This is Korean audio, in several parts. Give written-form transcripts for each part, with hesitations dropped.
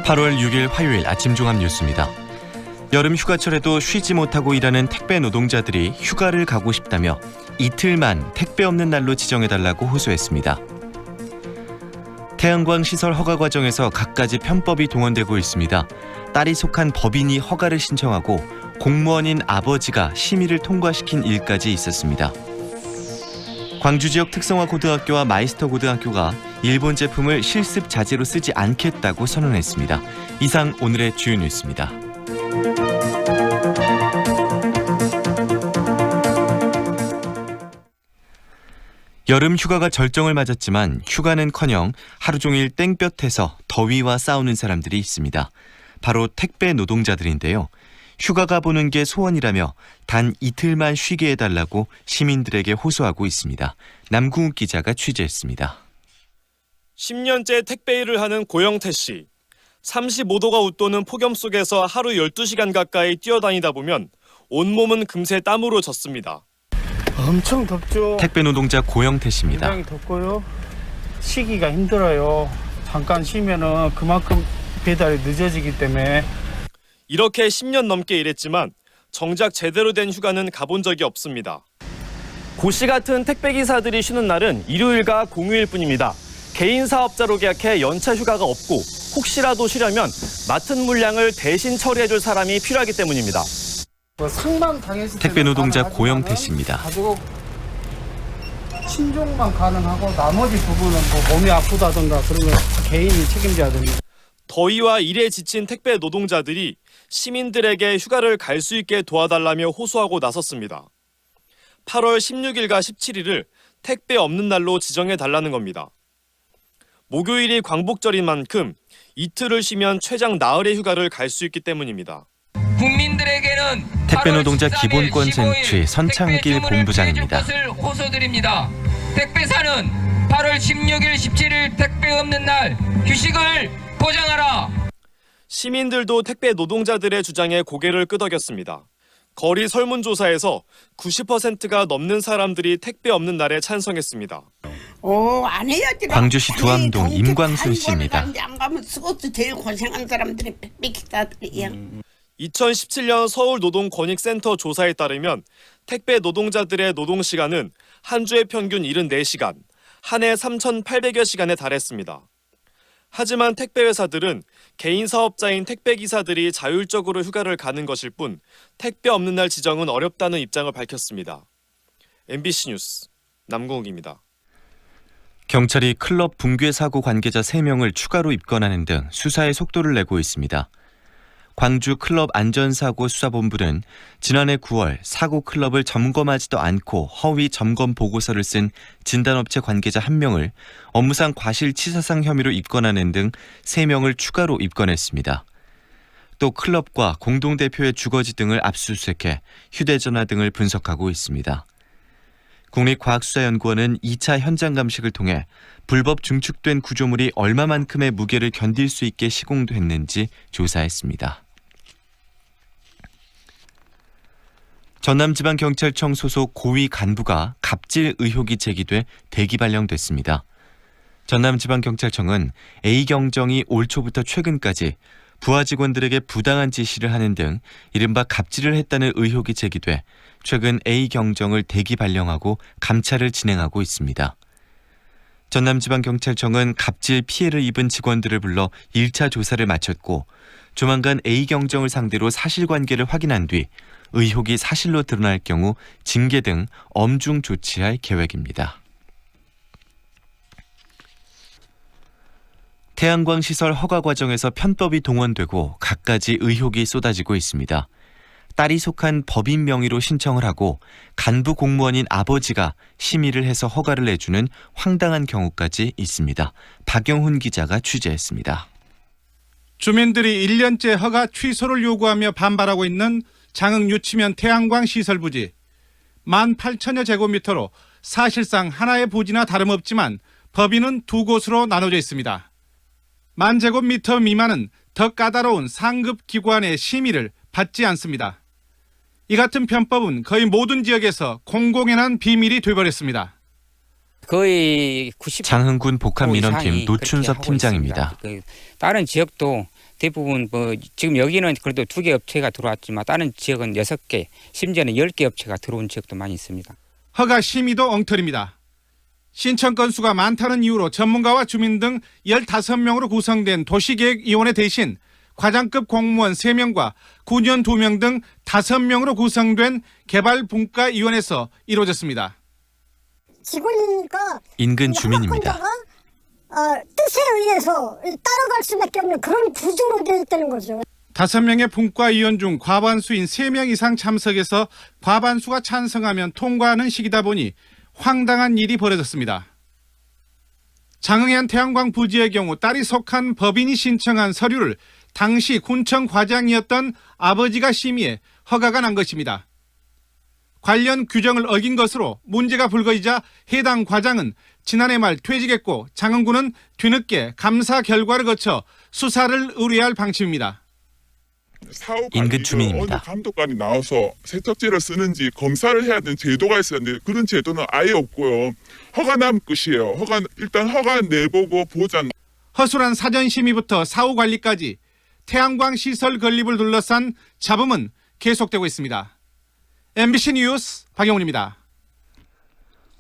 8월 6일 화요일 아침 종합 뉴스입니다. 여름 휴가철에도 쉬지 못하고 일하는 택배 노동자들이 휴가를 가고 싶다며 이틀만 택배 없는 날로 지정해달라고 호소했습니다. 태양광 시설 허가 과정에서 갖가지 편법이 동원되고 있습니다. 딸이 속한 법인이 허가를 신청하고 공무원인 아버지가 심의를 통과시킨 일까지 있었습니다. 광주 지역 특성화 고등학교와 마이스터 고등학교가 일본 제품을 실습 자재로 쓰지 않겠다고 선언했습니다. 이상 오늘의 주요 뉴스입니다. 여름 휴가가 절정을 맞았지만 휴가는커녕 하루 종일 땡볕에서 더위와 싸우는 사람들이 있습니다. 바로 택배 노동자들인데요. 휴가가 보는 게 소원이라며 단 이틀만 쉬게 해달라고 시민들에게 호소하고 있습니다. 남궁욱 기자가 취재했습니다. 10년째 택배 일을 하는 고영태 씨. 35도가 웃도는 폭염 속에서 하루 12시간 가까이 뛰어다니다 보면 온몸은 금세 땀으로 젖습니다. 엄청 덥죠. 택배 노동자 고영태 씨입니다. 굉장히 덥고요. 쉬기가 힘들어요. 잠깐 쉬면은 그만큼 배달이 늦어지기 때문에. 이렇게 10년 넘게 일했지만 정작 제대로 된 휴가는 가본 적이 없습니다. 고 씨 같은 택배기사들이 쉬는 날은 일요일과 공휴일 뿐입니다. 개인 사업자로 계약해 연차 휴가가 없고 혹시라도 쉬려면 맡은 물량을 대신 처리해줄 사람이 필요하기 때문입니다. 상담 당했을 택배 노동자 고영태 씨입니다. 가족 친족만 가능하고 나머지 부분은 뭐 몸이 아프다든가 그런 거 개인이 책임져야 됩니다. 더위와 일에 지친 택배 노동자들이 시민들에게 휴가를 갈 수 있게 도와달라며 호소하고 나섰습니다. 8월 16일과 17일을 택배 없는 날로 지정해달라는 겁니다. 목요일이 광복절인 만큼 이틀을 쉬면 최장 나흘의 휴가를 갈 수 있기 때문입니다. 국민들에게는 택배 노동자 기본권 쟁취 선창길 본부장입니다. 호소드립니다. 택배사는 8월 16일, 17일 택배 없는 날 휴식을 보장하라. 시민들도 택배 노동자들의 주장에 고개를 끄덕였습니다. 거리 설문조사에서 90%가 넘는 사람들이 택배 없는 날에 찬성했습니다. 안 해야지. 광주시 두암동 임광순 씨입니다. 안 가면 스고스 제일 고생한 사람들이 택배기사들이야. 2017년 서울노동권익센터 조사에 따르면 택배 노동자들의 노동시간은 한 주에 평균 74시간, 한 해 3,800여 시간에 달했습니다. 하지만 택배회사들은 개인 사업자인 택배기사들이 자율적으로 휴가를 가는 것일 뿐 택배 없는 날 지정은 어렵다는 입장을 밝혔습니다. MBC 뉴스 남궁욱입니다. 경찰이 클럽 붕괴 사고 관계자 3명을 추가로 입건하는 등 수사에 속도를 내고 있습니다. 광주 클럽 안전사고 수사본부는 지난해 9월 사고 클럽을 점검하지도 않고 허위 점검 보고서를 쓴 진단업체 관계자 1명을 업무상 과실치사상 혐의로 입건하는 등 3명을 추가로 입건했습니다. 또 클럽과 공동대표의 주거지 등을 압수수색해 휴대전화 등을 분석하고 있습니다. 국립과학수사연구원은 2차 현장 감식을 통해 불법 증축된 구조물이 얼마만큼의 무게를 견딜 수 있게 시공됐는지 조사했습니다. 전남지방경찰청 소속 고위 간부가 갑질 의혹이 제기돼 대기 발령됐습니다. 전남지방경찰청은 A경정이 올 초부터 최근까지 부하 직원들에게 부당한 지시를 하는 등 이른바 갑질을 했다는 의혹이 제기돼 최근 A경정을 대기 발령하고 감찰을 진행하고 있습니다. 전남지방경찰청은 갑질 피해를 입은 직원들을 불러 1차 조사를 마쳤고 조만간 A경정을 상대로 사실관계를 확인한 뒤 의혹이 사실로 드러날 경우 징계 등 엄중 조치할 계획입니다. 태양광 시설 허가 과정에서 편법이 동원되고 갖가지 의혹이 쏟아지고 있습니다. 딸이 속한 법인 명의로 신청을 하고 간부 공무원인 아버지가 심의를 해서 허가를 내주는 황당한 경우까지 있습니다. 박영훈 기자가 취재했습니다. 주민들이 1년째 허가 취소를 요구하며 반발하고 있는 장흥 유치면 태양광 시설 부지. 18,000여 제곱미터로 사실상 하나의 부지나 다름없지만 법인은 두 곳으로 나눠져 있습니다. 10,000제곱미터 미만은 더 까다로운 상급 기관의 심의를 받지 않습니다. 이 같은 편법은 거의 모든 지역에서 공공연한 비밀이 돼버렸습니다. 거의 90% 장흥군 복합민원팀 노춘섭 팀장입니다. 다른 지역도 대부분 뭐 지금 여기는 그래도 2개 업체가 들어왔지만 다른 지역은 6개, 심지어는 10개 업체가 들어온 지역도 많이 있습니다. 허가 심의도 엉터리입니다. 신청 건수가 많다는 이유로 전문가와 주민 등 15명으로 구성된 도시계획위원회 대신 과장급 공무원 3명과 군의원 2명 등 5명으로 구성된 개발분과위원회에서 이루어졌습니다. 직원이니까 인근 주민입니다. 뜻에 의해서 따라갈 수밖에 없는 그런 구조로 되어 있다는 거죠. 5명의 분과위원 중 과반수인 3명 이상 참석해서 과반수가 찬성하면 통과하는 시기다 보니 황당한 일이 벌어졌습니다. 장흥현 태양광 부지의 경우 딸이 속한 법인이 신청한 서류를 당시 군청 과장이었던 아버지가 심의해 허가가 난 것입니다. 관련 규정을 어긴 것으로 문제가 불거지자 해당 과장은 지난해 말 퇴직했고 장흥군은 뒤늦게 감사 결과를 거쳐 수사를 의뢰할 방침입니다. 인근 주민입니다. 어느 감독관이 나와서 세척제를 쓰는지 검사를 해야 되는 제도가 있었는데 그런 제도는 아예 없고요. 허가 나면 끝이에요. 일단 허가 내보고 보장. 허술한 사전 심의부터 사후 관리까지 태양광 시설 건립을 둘러싼 잡음은 계속되고 있습니다. MBC 뉴스 박영훈입니다.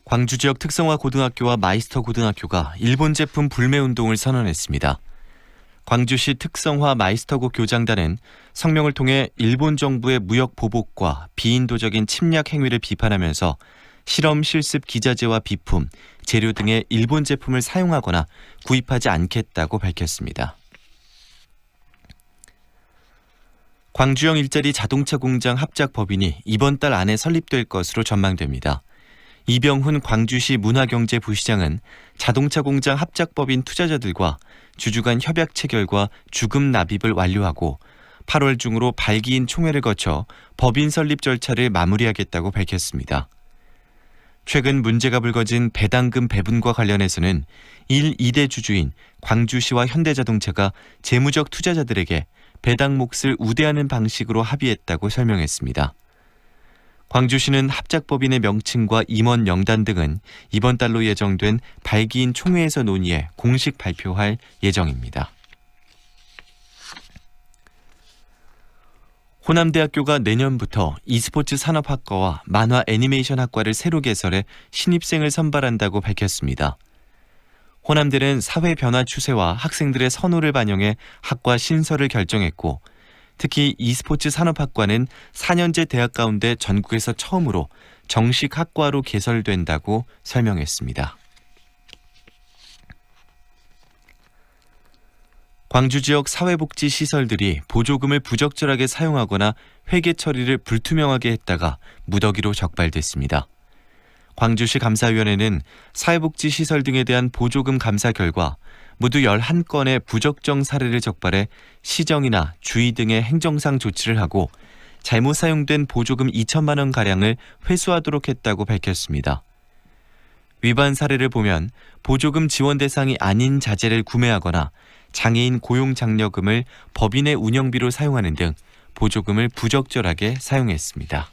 광주 지역 특성화 고등학교와 마이스터 고등학교가 일본 제품 불매 운동을 선언했습니다. 광주시 특성화 마이스터고 교장단은 성명을 통해 일본 정부의 무역 보복과 비인도적인 침략 행위를 비판하면서 실험 실습 기자재와 비품, 재료 등의 일본 제품을 사용하거나 구입하지 않겠다고 밝혔습니다. 광주형 일자리 자동차 공장 합작 법인이 이번 달 안에 설립될 것으로 전망됩니다. 이병훈 광주시 문화경제부시장은 자동차 공장 합작법인 투자자들과 주주 간 협약 체결과 주금 납입을 완료하고 8월 중으로 발기인 총회를 거쳐 법인 설립 절차를 마무리하겠다고 밝혔습니다. 최근 문제가 불거진 배당금 배분과 관련해서는 1, 2대 주주인 광주시와 현대자동차가 재무적 투자자들에게 배당 몫을 우대하는 방식으로 합의했다고 설명했습니다. 광주시는 합작법인의 명칭과 임원 명단 등은 이번 달로 예정된 발기인 총회에서 논의해 공식 발표할 예정입니다. 호남대학교가 내년부터 e스포츠 산업학과와 만화 애니메이션 학과를 새로 개설해 신입생을 선발한다고 밝혔습니다. 호남대는 사회 변화 추세와 학생들의 선호를 반영해 학과 신설을 결정했고 특히 e스포츠 산업학과는 4년제 대학 가운데 전국에서 처음으로 정식 학과로 개설된다고 설명했습니다. 광주 지역 사회복지 시설들이 보조금을 부적절하게 사용하거나 회계 처리를 불투명하게 했다가 무더기로 적발됐습니다. 광주시 감사위원회는 사회복지 시설 등에 대한 보조금 감사 결과 모두 11건의 부적정 사례를 적발해 시정이나 주의 등의 행정상 조치를 하고 잘못 사용된 보조금 2천만 원가량을 회수하도록 했다고 밝혔습니다. 위반 사례를 보면 보조금 지원 대상이 아닌 자재를 구매하거나 장애인 고용장려금을 법인의 운영비로 사용하는 등 보조금을 부적절하게 사용했습니다.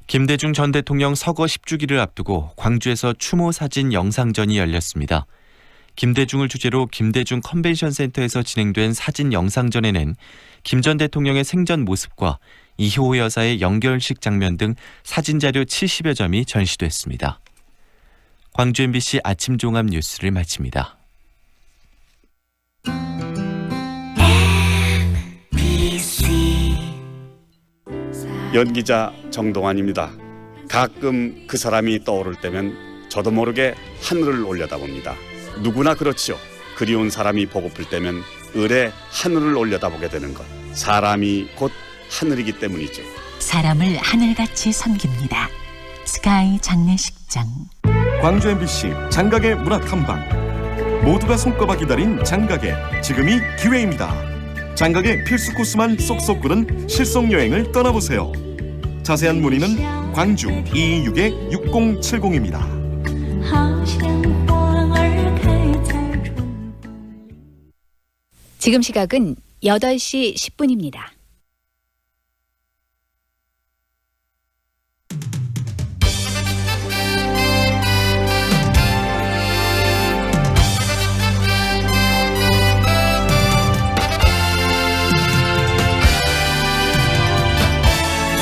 김대중 전 대통령 서거 10주기를 앞두고 광주에서 추모 사진 영상전이 열렸습니다. 김대중을 주제로 김대중 컨벤션 센터에서 진행된 사진 영상전에는 김 전 대통령의 생전 모습과 이효호 여사의 영결식 장면 등 사진자료 70여 점이 전시됐습니다. 광주 MBC 아침 종합 뉴스를 마칩니다. 연기자 정동환입니다. 가끔 그 사람이 떠오를 때면 저도 모르게 하늘을 올려다봅니다. 누구나 그렇지요. 그리운 사람이 보고플 때면 을에 하늘을 올려다보게 되는 것. 사람이 곧 하늘이기 때문이죠. 사람을 하늘같이 섬깁니다. 스카이 장례식장. 광주 MBC 장각의 문화 탐방. 모두가 손꼽아 기다린 장각의 지금이 기회입니다. 장각의 필수 코스만 쏙쏙 구른 실속 여행을 떠나보세요. 자세한 문의는 광주 226-6070입니다. 지금 시각은 8시 10분입니다.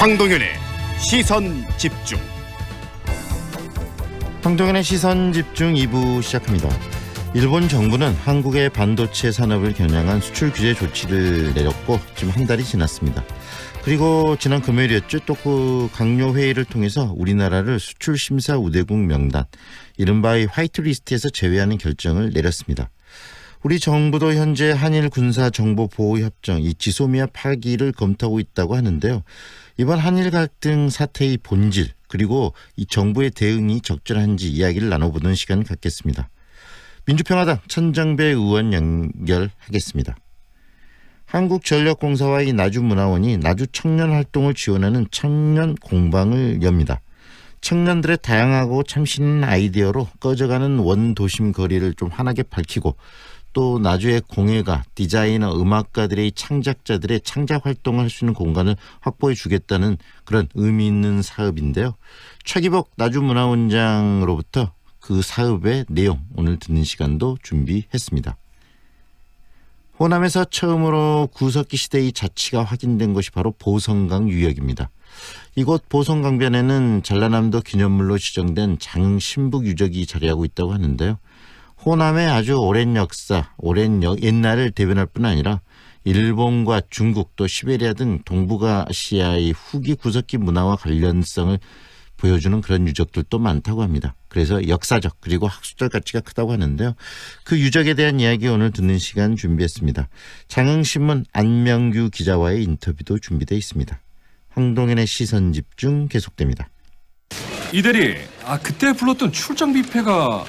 황동현의 시선 집중. 황동현의 시선 집중 2부 시작합니다. 일본 정부는 한국의 반도체 산업을 겨냥한 수출 규제 조치를 내렸고 지금 한 달이 지났습니다. 그리고 지난 금요일이었죠. 또 그 강요 회의를 통해서 우리나라를 수출 심사 우대국 명단, 이른바 이 화이트리스트에서 제외하는 결정을 내렸습니다. 우리 정부도 현재 한일 군사 정보 보호 협정 이 지소미아 파기를 검토하고 있다고 하는데요. 이번 한일 갈등 사태의 본질 그리고 이 정부의 대응이 적절한지 이야기를 나눠보는 시간을 갖겠습니다. 민주평화당 천정배 의원 연결하겠습니다. 한국전력공사와 이 나주문화원이 나주 청년 활동을 지원하는 청년 공방을 엽니다. 청년들의 다양하고 참신한 아이디어로 꺼져가는 원도심 거리를 좀 환하게 밝히고 또 나주의 공예가, 디자이너, 음악가들의 창작자들의 창작 활동을 할 수 있는 공간을 확보해 주겠다는 그런 의미 있는 사업인데요. 최기복 나주문화원장으로부터 그 사업의 내용 오늘 듣는 시간도 준비했습니다. 호남에서 처음으로 구석기 시대의 자치가 확인된 곳이 바로 보성강 유역입니다. 이곳 보성강변에는 전라남도 기념물로 지정된 장신북 유적이 자리하고 있다고 하는데요. 호남의 아주 오랜 역사, 옛날을 대변할 뿐 아니라 일본과 중국 또 시베리아 등 동북아시아의 후기 구석기 문화와 관련성을 보여주는 그런 유적들도 많다고 합니다. 그래서 역사적 그리고 학술적 가치가 크다고 하는데요. 그 유적에 대한 이야기 오늘 듣는 시간 준비했습니다. 장흥신문 안명규 기자와의 인터뷰도 준비되어 있습니다. 황동현의 시선 집중 계속됩니다. 이대리, 그때 불렀던 출장 뷔페가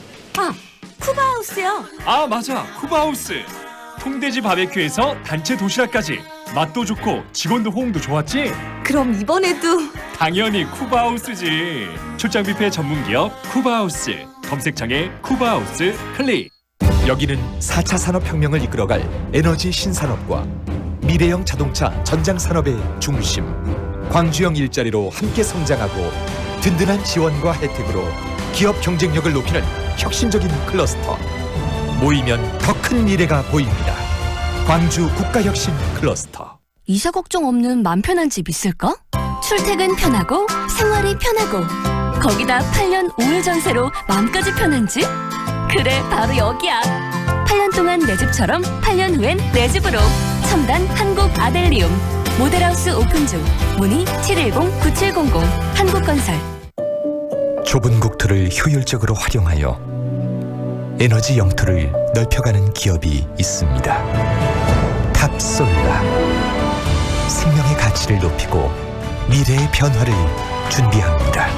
쿠바하우스요. 맞아, 쿠바하우스. 통돼지 바베큐에서 단체 도시락까지 맛도 좋고 직원도 호응도 좋았지? 그럼 이번에도 당연히 쿠바하우스지. 출장 뷔페 전문기업 쿠바하우스. 검색창에 쿠바하우스 클릭. 여기는 4차 산업혁명을 이끌어갈 에너지 신산업과 미래형 자동차 전장산업의 중심. 광주형 일자리로 함께 성장하고 든든한 지원과 혜택으로 기업 경쟁력을 높이는 혁신적인 클러스터. 모이면 더 큰 미래가 보입니다. 광주 국가혁신 클러스터. 이사 걱정 없는 맘 편한 집 있을까? 출퇴근 편하고 생활이 편하고 거기다 8년 5일 전세로 마음까지 편한 집? 그래, 바로 여기야. 8년 동안 내 집처럼 8년 후엔 내 집으로. 첨단 한국 아델리움. 모델하우스 오픈 중. 문의 710-9700 한국건설. 좁은 국토를 효율적으로 활용하여 에너지 영토를 넓혀가는 기업이 있습니다. 탑솔라. 생명의 가치를 높이고 미래의 변화를 준비합니다.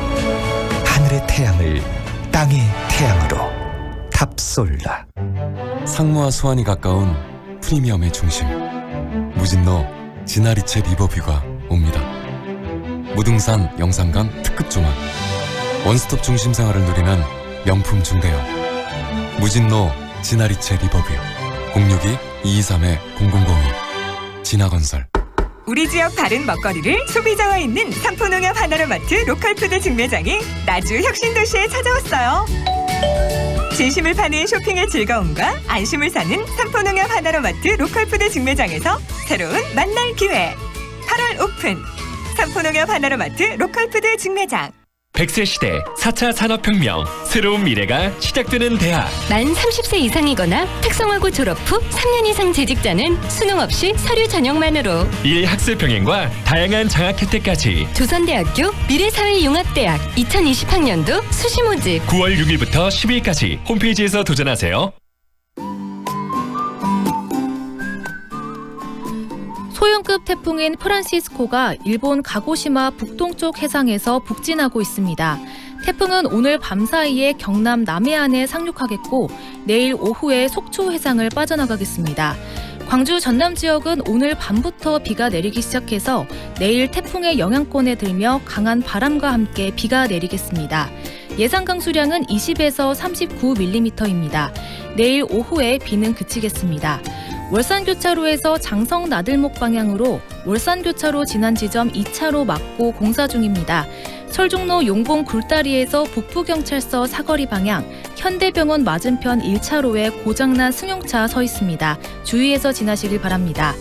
하늘의 태양을 땅의 태양으로. 탑솔라. 상무와 수완이 가까운 프리미엄의 중심, 무진로 지나리체 리버뷰가 옵니다. 무등산 영산강 특급 조망, 원스톱 중심 생활을 누리는 명품 중대형 무진로 지나리체 리버뷰. 062-223-0002 진화건설. 우리 지역 다른 먹거리를 소비자와 있는 삼포농협 하나로마트 로컬푸드 직매장이 나주 혁신도시에 찾아왔어요. 진심을 파는 쇼핑의 즐거움과 안심을 사는 삼포농협 하나로마트 로컬푸드 직매장에서 새로운 만날 기회. 8월 오픈. 삼포농협 하나로마트 로컬푸드 직매장. 100세 시대 4차 산업혁명, 새로운 미래가 시작되는 대학. 만 30세 이상이거나 특성화고 졸업 후 3년 이상 재직자는 수능 없이 서류 전형만으로. 일학습 병행과 다양한 장학 혜택까지. 조선대학교 미래사회융합대학 2020학년도 수시 모집. 9월 6일부터 10일까지 홈페이지에서 도전하세요. 소형급 태풍인 프란시스코가 일본 가고시마 북동쪽 해상에서 북진하고 있습니다. 태풍은 오늘 밤 사이에 경남 남해안에 상륙하겠고 내일 오후에 속초 해상을 빠져나가겠습니다. 광주 전남 지역은 오늘 밤부터 비가 내리기 시작해서 내일 태풍의 영향권에 들며 강한 바람과 함께 비가 내리겠습니다. 예상 강수량은 20에서 39mm입니다. 내일 오후에 비는 그치겠습니다. 월산교차로에서 장성 나들목 방향으로 월산교차로 지난 지점 2차로 막고 공사 중입니다. 철종로 용봉 굴다리에서 북부경찰서 사거리 방향, 현대병원 맞은편 1차로에 고장난 승용차 서 있습니다. 주의해서 지나시길 바랍니다.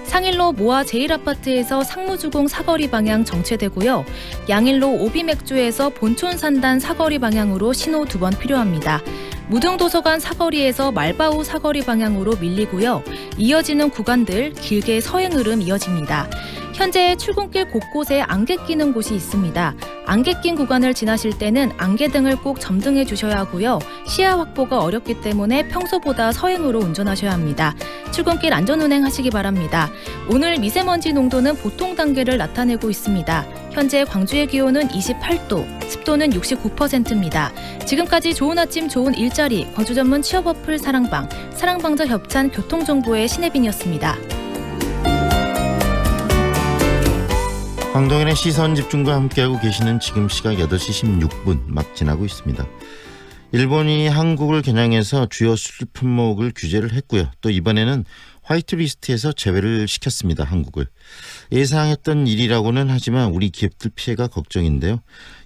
상일로 모아 제1아파트에서 상무주공 사거리 방향 정체되고요. 양일로 오비맥주에서 본촌산단 사거리 방향으로 신호 2번 필요합니다. 무등도서관 사거리에서 말바우 사거리 방향으로 밀리고요. 이어지는 구간들 길게 서행 흐름 이어집니다. 현재 출근길 곳곳에 안개 끼는 곳이 있습니다. 안개 낀 구간을 지나실 때는 안개등을 꼭 점등해 주셔야 하고요. 시야 확보가 어렵기 때문에 평소보다 서행으로 운전하셔야 합니다. 출근길 안전운행 하시기 바랍니다. 오늘 미세먼지 농도는 보통 단계를 나타내고 있습니다. 현재 광주의 기온은 28도, 습도는 69%입니다. 지금까지 좋은 아침 좋은 일자리, 광주 전문 취업 어플 사랑방자 협찬 교통정보의 신혜빈이었습니다. 황동현의 시선집중과 함께하고 계시는 지금 시각 8시 16분 막 지나고 있습니다. 일본이 한국을 겨냥해서 주요 수출 품목을 규제를 했고요. 또 이번에는 화이트리스트에서 제외를 시켰습니다. 한국을. 예상했던 일이라고는 하지만 우리 기업들 피해가 걱정인데요.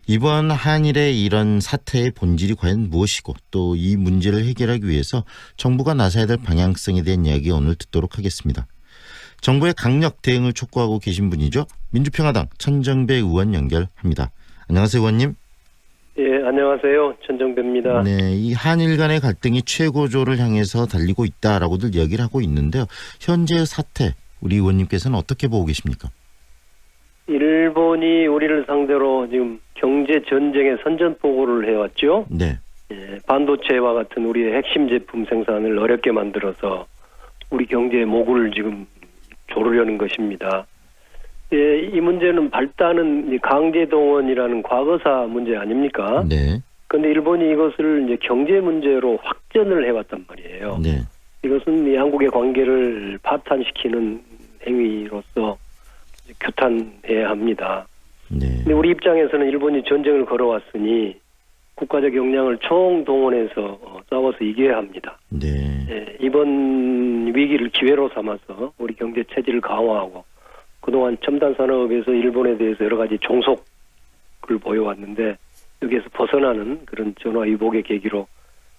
이번 한일의 이런 사태의 본질이 과연 무엇이고 또 이 문제를 해결하기 위해서 정부가 나서야 될 방향성에 대한 이야기 오늘 듣도록 하겠습니다. 정부의 강력 대응을 촉구하고 계신 분이죠. 민주평화당 천정배 의원 연결합니다. 안녕하세요, 의원님. 예, 안녕하세요. 천정배입니다. 네, 이 한일 간의 갈등이 최고조를 향해서 달리고 있다라고들 이야기를 하고 있는데요. 현재의 사태, 우리 의원님께서는 어떻게 보고 계십니까? 일본이 우리를 상대로 지금 경제 전쟁의 선전포고를 해왔죠. 네. 예, 반도체와 같은 우리의 핵심 제품 생산을 어렵게 만들어서 우리 경제의 목을 지금 조르려는 것입니다. 예, 이 문제는 발단은 강제동원이라는 과거사 문제 아닙니까? 네. 그런데 일본이 이것을 이제 경제 문제로 확전을 해왔단 말이에요. 네. 이것은 이 한국의 관계를 파탄시키는 행위로서 규탄해야 합니다. 네. 근데 우리 입장에서는 일본이 전쟁을 걸어왔으니 국가적 역량을 총동원해서 싸워서 이겨야 합니다. 네. 예, 이번 위기를 기회로 삼아서 우리 경제 체질을 강화하고 그동안 첨단 산업에서 일본에 대해서 여러 가지 종속을 보여왔는데 여기에서 벗어나는 그런 전화위복의 계기로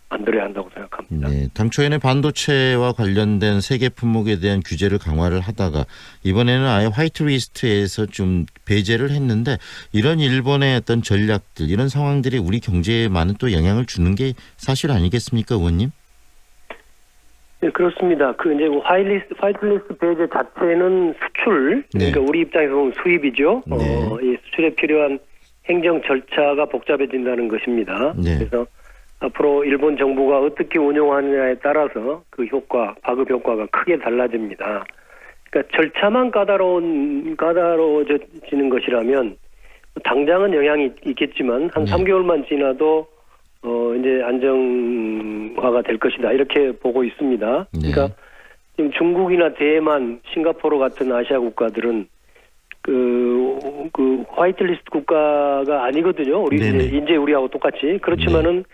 만들어야 한다고 생각합니다. 네, 당초에는 반도체와 관련된 세계 품목에 대한 규제를 강화를 하다가 이번에는 아예 화이트리스트에서 좀 배제를 했는데 이런 일본의 어떤 전략들 이런 상황들이 우리 경제에 많은 또 영향을 주는 게 사실 아니겠습니까, 의원님? 네, 그렇습니다. 그 이제 화이트리스트 배제 자체는 수출, 네. 그러니까 우리 입장에서 보면 수입이죠. 네. 이 수출에 필요한 행정 절차가 복잡해진다는 것입니다. 네. 그래서 앞으로 일본 정부가 어떻게 운영하느냐에 따라서 그 효과, 파급 효과가 크게 달라집니다. 그러니까 절차만 까다로워지는 것이라면 당장은 영향이 있겠지만 한 3개월만 지나도 이제 안정화가 될 것이다 이렇게 보고 있습니다. 그러니까 지금 중국이나 대만, 싱가포르 같은 아시아 국가들은 그 화이트리스트 국가가 아니거든요. 우리 이제 우리하고 똑같이 그렇지만은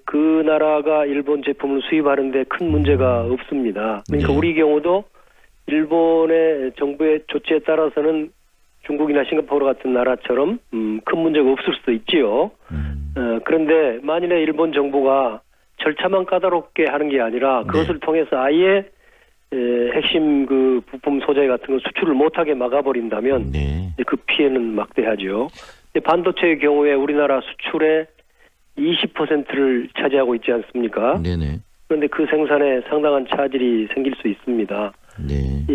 그 나라가 일본 제품을 수입하는데 큰 문제가 없습니다. 그러니까 우리 경우도 일본의 정부의 조치에 따라서는 중국이나 싱가포르 같은 나라처럼 큰 문제가 없을 수도 있지요. 그런데 만일에 일본 정부가 절차만 까다롭게 하는 게 아니라 그것을 통해서 아예 핵심 그 부품 소재 같은 걸 수출을 못하게 막아버린다면 그 피해는 막대하죠. 반도체의 경우에 우리나라 수출의 20%를 차지하고 있지 않습니까? 네네. 그런데 그 생산에 상당한 차질이 생길 수 있습니다. 네.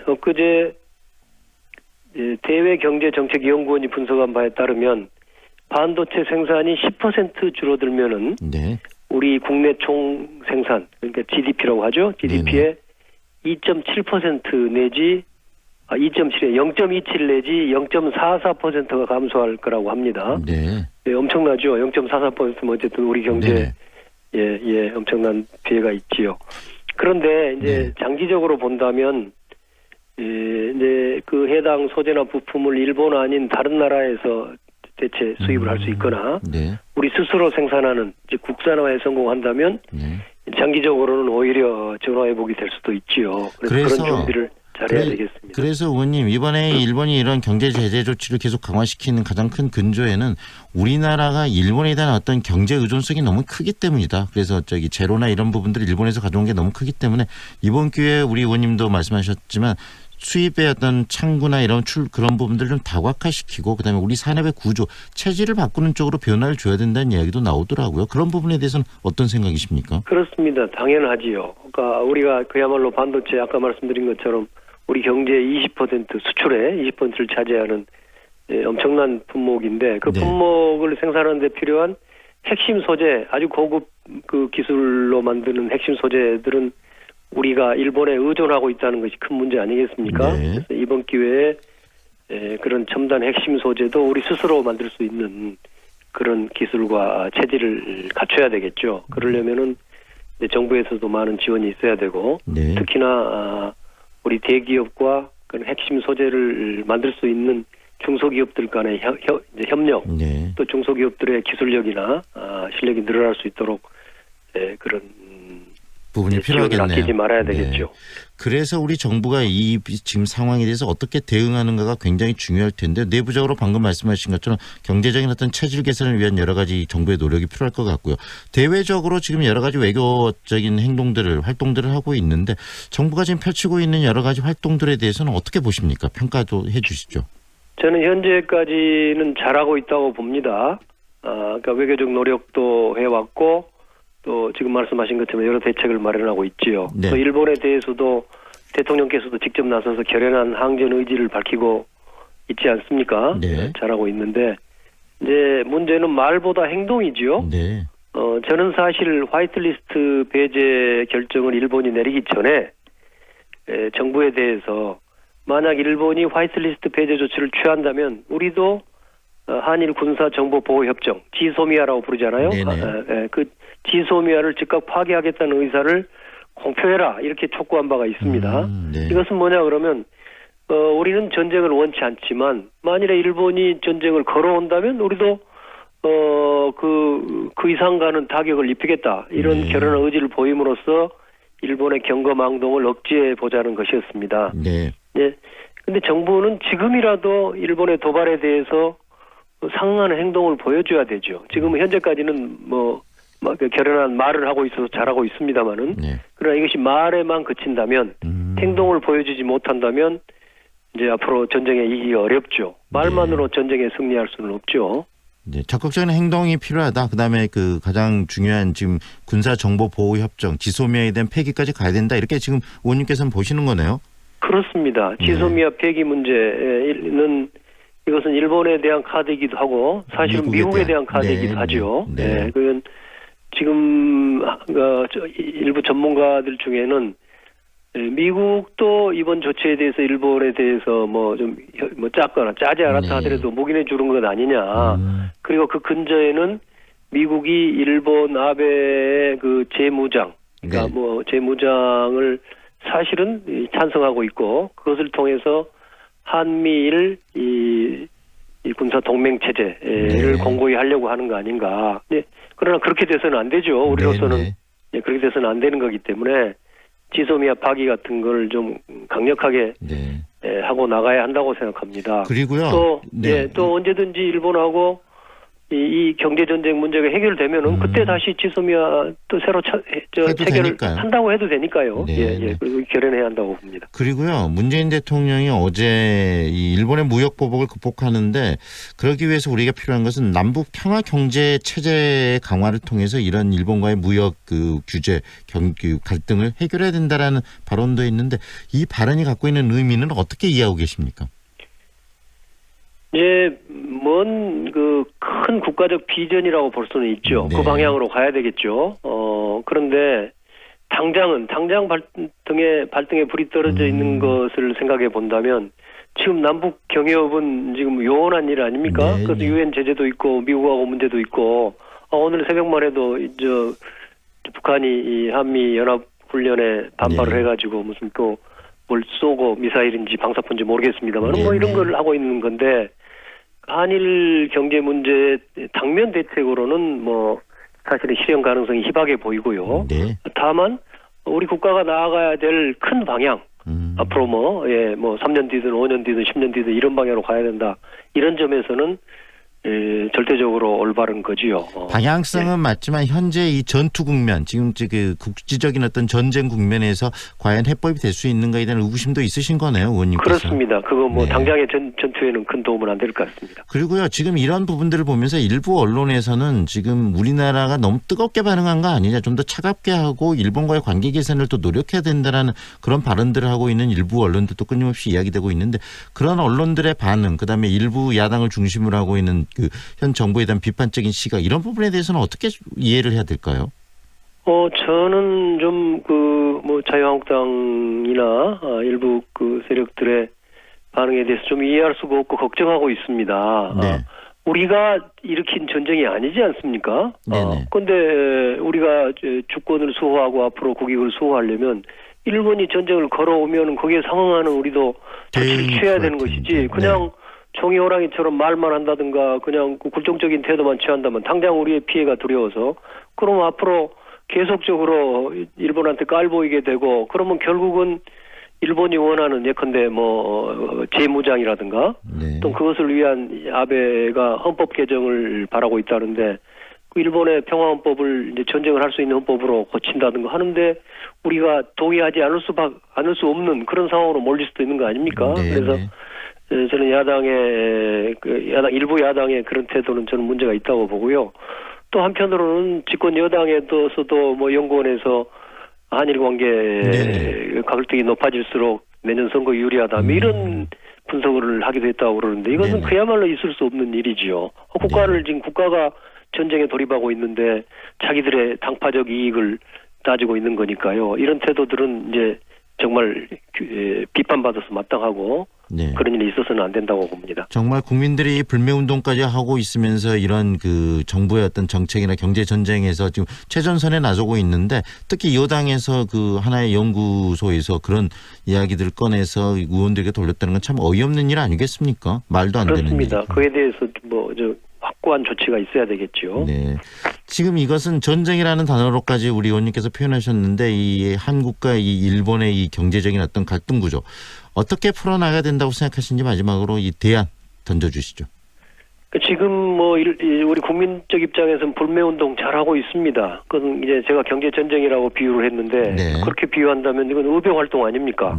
엊그제 대외경제정책연구원이 분석한 바에 따르면 반도체 생산이 10% 줄어들면은 우리 국내 총 생산, 그러니까 GDP라고 하죠. GDP의 2.7% 내지 0.27 내지 0.44%가 감소할 거라고 합니다. 네. 네, 엄청나죠. 0.44%면 어쨌든 우리 경제에 엄청난 피해가 있지요. 그런데 이제 장기적으로 본다면 이제 그 해당 소재나 부품을 일본 아닌 다른 나라에서 대체 수입을 할 수 있거나 우리 스스로 생산하는 이제 국산화에 성공한다면 장기적으로는 오히려 전화회복이 될 수도 있지요. 그래서 그런 준비를 잘해야 되겠습니다. 그래서 의원님 이번에 일본이 이런 경제 제재 조치를 계속 강화시키는 가장 큰 근저에는 우리나라가 일본에 대한 어떤 경제 의존성이 너무 크기 때문이다. 그래서 제로나 이런 부분들을 일본에서 가져온 게 너무 크기 때문에 이번 기회에 우리 의원님도 말씀하셨지만 수입의 어떤 창구나 이런 그런 부분들을 좀 다각화시키고 그다음에 우리 산업의 구조, 체질을 바꾸는 쪽으로 변화를 줘야 된다는 이야기도 나오더라고요. 그런 부분에 대해서는 어떤 생각이십니까? 그렇습니다. 당연하지요. 그러니까 우리가 그야말로 반도체 아까 말씀드린 것처럼 우리 경제의 20% 수출의 20%를 차지하는 엄청난 품목인데 그 품목을 생산하는 데 필요한 핵심 소재, 아주 고급 그 기술로 만드는 핵심 소재들은 우리가 일본에 의존하고 있다는 것이 큰 문제 아니겠습니까? 네. 그래서 이번 기회에 그런 첨단 핵심 소재도 우리 스스로 만들 수 있는 그런 기술과 체질을 갖춰야 되겠죠. 그러려면은 정부에서도 많은 지원이 있어야 되고 네. 특히나 우리 대기업과 그런 핵심 소재를 만들 수 있는 중소기업들 간의 협력, 네. 또 중소기업들의 기술력이나 실력이 늘어날 수 있도록 그런 부분이 지원을 필요하겠네요. 아끼지 말아야 되겠죠. 그래서 우리 정부가 이 지금 상황에 대해서 어떻게 대응하는가가 굉장히 중요할 텐데 내부적으로 방금 말씀하신 것처럼 경제적인 어떤 체질 개선을 위한 여러 가지 정부의 노력이 필요할 것 같고요. 대외적으로 지금 여러 가지 외교적인 활동들을 하고 있는데 정부가 지금 펼치고 있는 여러 가지 활동들에 대해서는 어떻게 보십니까? 평가도 해 주시죠. 저는 현재까지는 잘하고 있다고 봅니다. 그러니까 외교적 노력도 해왔고 또 지금 말씀하신 것처럼 여러 대책을 마련하고 있지요. 네. 또 일본에 대해서도 대통령께서도 직접 나서서 결연한 항전 의지를 밝히고 있지 않습니까? 네. 잘하고 있는데 이제 문제는 말보다 행동이지요. 네. 저는 사실 화이트리스트 배제 결정을 일본이 내리기 전에 정부에 대해서 만약 일본이 화이트리스트 배제 조치를 취한다면 우리도 한일 군사 정보 보호 협정 지소미아라고 부르잖아요. 그 지소미아를 즉각 파기하겠다는 의사를 공표해라 이렇게 촉구한 바가 있습니다. 네. 이것은 뭐냐 그러면 우리는 전쟁을 원치 않지만 만일에 일본이 전쟁을 걸어온다면 우리도 그 이상 가는 타격을 입히겠다 이런 결연한 의지를 보임으로써 일본의 경거망동을 억제해 보자는 것이었습니다. 네. 네. 근데 정부는 지금이라도 일본의 도발에 대해서 상응하는 행동을 보여줘야 되죠. 지금 현재까지는 결연한 말을 하고 있어서 잘하고 있습니다만은 그러나 이것이 말에만 그친다면 행동을 보여주지 못한다면 이제 앞으로 전쟁에 이기기 어렵죠. 말만으로 전쟁에 승리할 수는 없죠. 네, 적극적인 행동이 필요하다. 그다음에 그 가장 중요한 지금 군사 정보 보호 협정 지소미아에 대한 폐기까지 가야 된다. 이렇게 지금 의원님께서는 보시는 거네요. 그렇습니다. 지소미아 폐기 문제는 이것은 일본에 대한 카드이기도 하고 사실은 미국에 대한 카드이기도 하죠. 네. 그건 지금 일부 전문가들 중에는 미국도 이번 조치에 대해서 일본에 대해서 좀 작거나 짜지 않았다 하더라도 묵인해 주는 것 아니냐. 그리고 그 근저에는 미국이 일본 아베의 그 재무장, 그러니까 재무장을 사실은 찬성하고 있고 그것을 통해서 한미일 이 군사 동맹 체제를 공고히 하려고 하는 거 아닌가. 네. 그러나 그렇게 돼서는 안 되죠. 우리로서는 그렇게 돼서는 안 되는 거기 때문에 지소미아 파기 같은 걸 좀 강력하게 하고 나가야 한다고 생각합니다. 그리고요. 또 언제든지 일본하고 이 경제 전쟁 문제가 해결되면은 그때 다시 지소미아 또 새로 체결을 한다고 해도 되니까요. 그리고 결연해야 한다고 봅니다. 그리고요. 문재인 대통령이 어제 이 일본의 무역 보복을 극복하는데 그러기 위해서 우리가 필요한 것은 남북 평화 경제 체제 강화를 통해서 이런 일본과의 무역 그 규제 갈등을 해결해야 된다라는 발언도 있는데 이 발언이 갖고 있는 의미는 어떻게 이해하고 계십니까? 먼 그 큰 국가적 비전이라고 볼 수는 있죠. 그 방향으로 가야 되겠죠. 그런데 당장 발등에 불이 떨어져 있는 것을 생각해 본다면 지금 남북 경협은 지금 요원한 일 아닙니까? 그래서 유엔 제재도 있고 미국하고 문제도 있고 오늘 새벽만 해도 북한이 이 한미 연합 훈련에 반발을 해가지고 무슨 또 뭘 쏘고 미사일인지 방사포인지 모르겠습니다만 이런 걸 하고 있는 건데. 한일 경제 문제 당면 대책으로는 사실은 실현 가능성이 희박해 보이고요. 다만 우리 국가가 나아가야 될 큰 방향, 앞으로 뭐 3년 뒤든 5년 뒤든 10년 뒤든 이런 방향으로 가야 된다. 이런 점에서는 절대적으로 올바른 거지요. 방향성은 맞지만 현재 이 전투 국면, 지금 그 국지적인 어떤 전쟁 국면에서 과연 해법이 될 수 있는가에 대한 의구심도 있으신 거네요, 의원님께서. 그렇습니다. 그거 뭐 당장의 전투에는 큰 도움은 안 될 것 같습니다. 그리고요, 지금 이런 부분들을 보면서 일부 언론에서는 지금 우리나라가 너무 뜨겁게 반응한 거 아니냐, 좀 더 차갑게 하고 일본과의 관계 개선을 또 노력해야 된다라는 그런 발언들을 하고 있는 일부 언론들도 끊임없이 이야기되고 있는데, 그런 언론들의 반응, 그다음에 일부 야당을 중심으로 하고 있는 그 현 정부에 대한 비판적인 시각, 이런 부분에 대해서는 어떻게 이해를 해야 될까요? 저는 좀 자유한국당이나 일부 그 세력들의 반응에 대해서 좀 이해할 수가 없고 걱정하고 있습니다. 네. 우리가 일으킨 전쟁이 아니지 않습니까? 그런데 우리가 주권을 수호하고 앞으로 국익을 수호하려면 일본이 전쟁을 걸어오면 거기에 상응하는 우리도 조치를 취해야 되는 것이지, 그냥 종이 호랑이처럼 말만 한다든가 그냥 굴종적인 태도만 취한다면 당장 우리의 피해가 두려워서 그럼 앞으로 계속적으로 일본한테 깔보이게 되고, 그러면 결국은 일본이 원하는 예컨대 재무장이라든가 또 그것을 위한 아베가 헌법 개정을 바라고 있다는데, 그 일본의 평화헌법을 이제 전쟁을 할 수 있는 헌법으로 고친다든가 하는데 우리가 동의하지 않을 수 없는 그런 상황으로 몰릴 수도 있는 거 아닙니까? 그래서 저는 일부 야당의 그런 태도는 저는 문제가 있다고 보고요. 또 한편으로는 집권 여당에서도 연구원에서 한일 관계 갈등이 높아질수록 내년 선거 유리하다, 이런 분석을 하기도 했다고 그러는데, 이것은 그야말로 있을 수 없는 일이지요. 지금 국가가 전쟁에 돌입하고 있는데 자기들의 당파적 이익을 따지고 있는 거니까요. 이런 태도들은 이제 정말 비판받아서 마땅하고 그런 일이 있어서는 안 된다고 봅니다. 정말 국민들이 불매운동까지 하고 있으면서 이런 그 정부의 어떤 정책이나 경제 전쟁에서 지금 최전선에 나서고 있는데, 특히 여당에서 그 하나의 연구소에서 그런 이야기들을 꺼내서 의원들에게 돌렸다는 건 참 어이없는 일 아니겠습니까? 말도 안 되는 일. 그렇습니다. 그에 대해서 확고한 조치가 있어야 되겠죠. 네. 지금 이것은 전쟁이라는 단어로까지 우리 의원님께서 표현하셨는데, 이 한국과 이 일본의 이 경제적인 어떤 갈등 구조 어떻게 풀어나가야 된다고 생각하시는지 마지막으로 이 대안 던져주시죠. 지금 우리 국민적 입장에서는 불매운동 잘하고 있습니다. 그건 이제 제가 경제 전쟁이라고 비유를 했는데 그렇게 비유한다면 이건 의회 활동 아닙니까?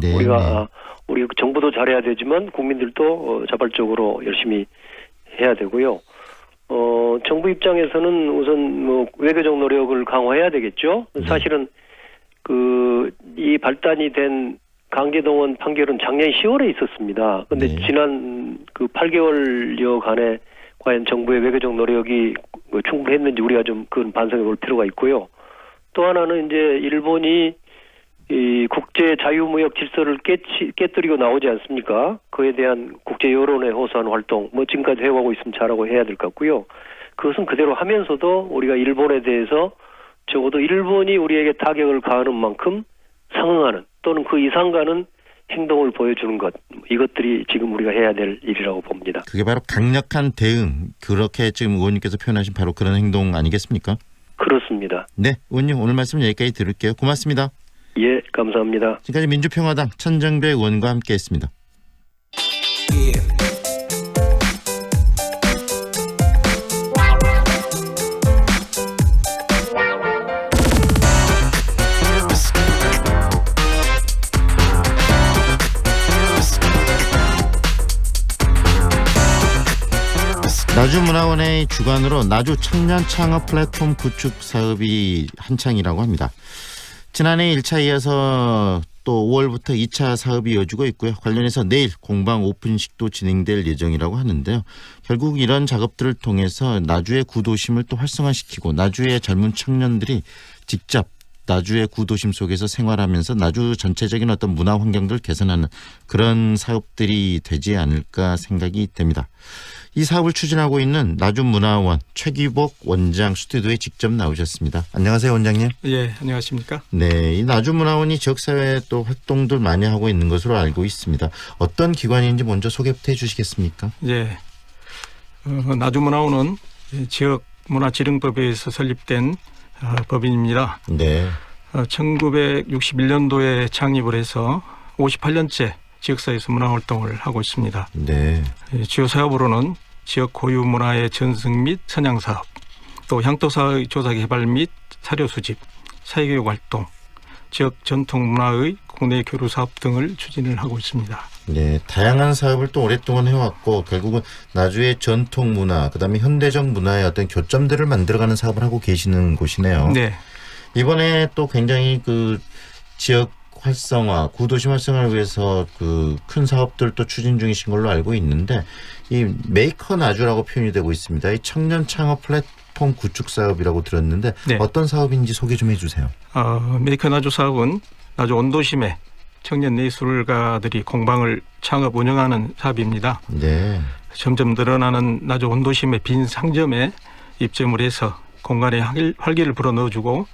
우리 정부도 잘해야 되지만 국민들도 자발적으로 열심히 해야 되고요. 정부 입장에서는 우선 외교적 노력을 강화해야 되겠죠. 사실은 이 발단이 된 강제동원 판결은 작년 10월에 있었습니다. 그런데 지난 8개월여간에 과연 정부의 외교적 노력이 충분했는지 우리가 좀 그건 반성해 볼 필요가 있고요. 또 하나는 이제 일본이 이 국제 자유무역 질서를 깨뜨리고 나오지 않습니까? 그에 대한 국제 여론에 호소하는 활동, 지금까지 해오고 있으면 잘하고 해야 될 것 같고요. 그것은 그대로 하면서도 우리가 일본에 대해서 적어도 일본이 우리에게 타격을 가하는 만큼 상응하는 또는 그 이상 가는 행동을 보여주는 것, 이것들이 지금 우리가 해야 될 일이라고 봅니다. 그게 바로 강력한 대응, 그렇게 지금 의원님께서 표현하신 바로 그런 행동 아니겠습니까? 그렇습니다. 네, 의원님 오늘 말씀 여기까지 들을게요. 고맙습니다. 예, 감사합니다. 지금까지 민주평화당 천정배 의원과 함께했습니다. 나주문화원의 주관으로 나주 청년 창업 플랫폼 구축 사업이 한창이라고 합니다. 지난해 1차에 이어서 또 5월부터 2차 사업이 이어지고 있고요. 관련해서 내일 공방 오픈식도 진행될 예정이라고 하는데요. 결국 이런 작업들을 통해서 나주의 구도심을 또 활성화시키고 나주의 젊은 청년들이 직접 나주의 구도심 속에서 생활하면서 나주 전체적인 어떤 문화 환경들을 개선하는 그런 사업들이 되지 않을까 생각이 됩니다. 이 사업을 추진하고 있는 나주문화원 최기복 원장 스튜디오에 직접 나오셨습니다. 안녕하세요, 원장님. 예, 안녕하십니까? 네, 이 나주문화원이 지역사회에 또 활동들 많이 하고 있는 것으로 알고 있습니다. 어떤 기관인지 먼저 소개부터 해주시겠습니까? 예, 나주문화원은 지역문화지능법에 의해서 설립된 법인입니다. 네. 1961년도에 창립을 해서 58년째 지역사회에서 문화활동을 하고 있습니다. 네. 주요 사업으로는 지역 고유 문화의 전승 및 선양 사업, 또 향토사의 조사 개발 및 사료 수집, 사회교육 활동, 지역 전통 문화의 국내 교류 사업 등을 추진을 하고 있습니다. 네, 다양한 사업을 또 오랫동안 해왔고 결국은 나주의 전통 문화, 그다음에 현대적 문화의 어떤 교점들을 만들어가는 사업을 하고 계시는 곳이네요. 네. 이번에 또 굉장히 그 지역 활성화, 구도심 활성화를 위해서 그 큰 사업들도 추진 중이신 걸로 알고 있는데 이 메이커 나주라고 표현이 되고 있습니다. 이 청년 창업 플랫폼 구축 사업이라고 들었는데 네. 어떤 사업인지 소개 좀 해주세요. 메이커 나주 사업은 나주 원도심에 청년 예술가들이 공방을 창업 운영하는 사업입니다. 네. 점점 늘어나는 나주 원도심의 빈 상점에 입점을 해서 공간에 활기를 불어넣어주고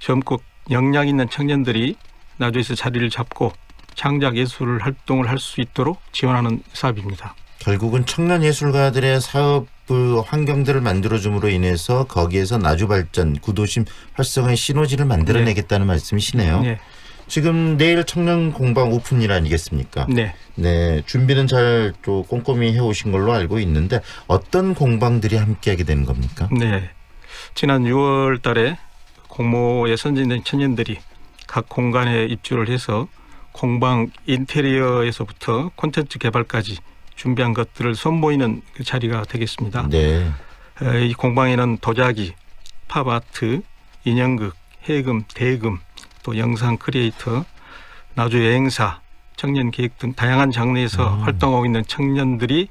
젊고 역량 있는 청년들이 나주에서 자리를 잡고 창작 예술 활동을 할 수 있도록 지원하는 사업입니다. 결국은 청년 예술가들의 사업 환경들을 만들어줌으로 인해서 거기에서 나주 발전, 구도심 활성화의 시너지를 만들어내겠다는 말씀이시네요. 네. 지금 내일 청년 공방 오픈일 아니겠습니까? 네. 네, 준비는 잘 또 꼼꼼히 해오신 걸로 알고 있는데 어떤 공방들이 함께하게 되는 겁니까? 네. 지난 6월 달에 공모에 선정된 청년들이 각 공간에 입주를 해서 공방 인테리어에서부터 콘텐츠 개발까지 준비한 것들을 선보이는 그 자리가 되겠습니다. 네. 이 공방에는 도자기, 팝아트, 인형극, 해금, 대금, 또 영상 크리에이터, 나주 여행사, 청년 계획 등 다양한 장르에서 활동하고 있는 청년들이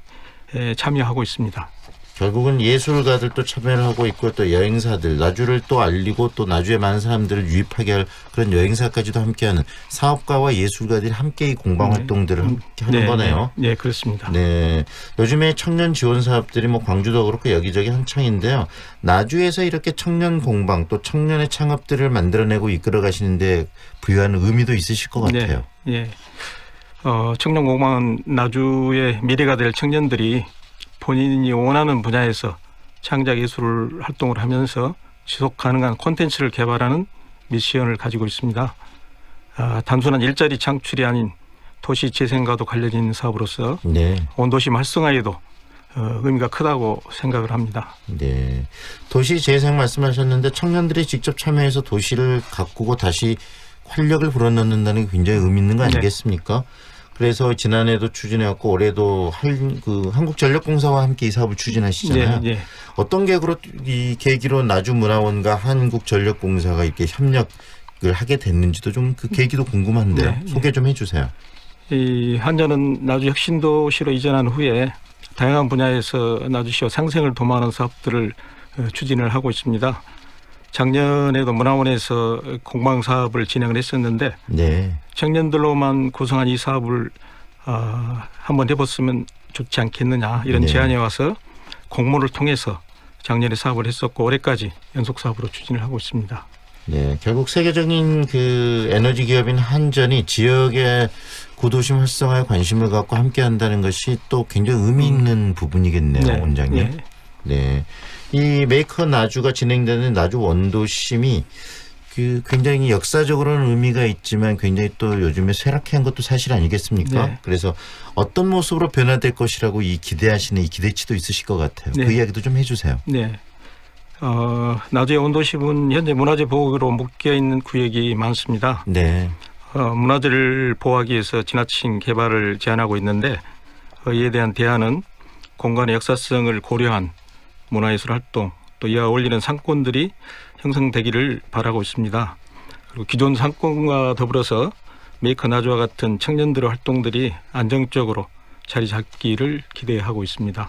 참여하고 있습니다. 결국은 예술가들도 참여를 하고 있고 또 여행사들, 나주를 또 알리고 또 나주에 많은 사람들을 유입하게 할 그런 여행사까지도 함께하는 사업가와 예술가들이 함께 이 공방 활동들을 함께 하는 거네요. 네, 그렇습니다. 네, 요즘에 청년 지원 사업들이 뭐 광주도 그렇고 여기저기 한창인데요. 나주에서 이렇게 청년 공방 또 청년의 창업들을 만들어내고 이끌어 가시는데 부여하는 의미도 있으실 것 같아요. 네. 청년 공방은 나주의 미래가 될 청년들이 본인이 원하는 분야에서 창작 예술 활동을 하면서 지속 가능한 콘텐츠를 개발하는 미션을 가지고 있습니다. 단순한 일자리 창출이 아닌 도시 재생과도 관련 있는 사업으로서 네. 원도심 활성화에도 의미가 크다고 생각을 합니다. 네, 도시 재생 말씀하셨는데 청년들이 직접 참여해서 도시를 가꾸고 다시 활력을 불어넣는다는 게 굉장히 의미 있는 거 아니겠습니까? 그래서 지난해도 추진해왔고 올해도 한국전력공사와 함께 이 사업을 추진하시잖아요. 네, 네. 어떤 계기로 나주문화원과 한국전력공사가 이렇게 협력을 하게 됐는지도 좀 그 계기도 궁금한데요. 네, 소개 좀 해주세요. 이 한전은 나주 혁신도시로 이전한 후에 다양한 분야에서 나주시와 상생을 도모하는 사업들을 추진을 하고 있습니다. 작년에도 문화원에서 공방 사업을 진행을 했었는데 네. 청년들로만 구성한 이 사업을 한번 해봤으면 좋지 않겠느냐 이런 네. 제안이 와서 공모를 통해서 작년에 사업을 했었고 올해까지 연속 사업으로 추진을 하고 있습니다. 네, 결국 세계적인 그 에너지 기업인 한전이 지역의 구도심 활성화에 관심을 갖고 함께한다는 것이 또 굉장히 의미 있는 부분이겠네요, 네. 원장님. 네. 네, 이 메이커 나주가 진행되는 나주 원도심이 그 굉장히 역사적으로는 의미가 있지만 굉장히 또 요즘에 쇠락한 것도 사실 아니겠습니까? 네. 그래서 어떤 모습으로 변화될 것이라고 이 기대하시는 이 기대치도 있으실 것 같아요. 네. 그 이야기도 좀 해주세요. 네. 나주의 원도심은 현재 문화재 보호구역으로 묶여 있는 구역이 많습니다. 네. 문화재를 보호하기 위해서 지나친 개발을 제한하고 있는데 이에 대한 대안은 공간의 역사성을 고려한 문화예술 활동 또 이와 어울리는 상권들이 형성되기를 바라고 있습니다. 그리고 기존 상권과 더불어서 메이커 나주와 같은 청년들의 활동들이 안정적으로 자리 잡기를 기대하고 있습니다.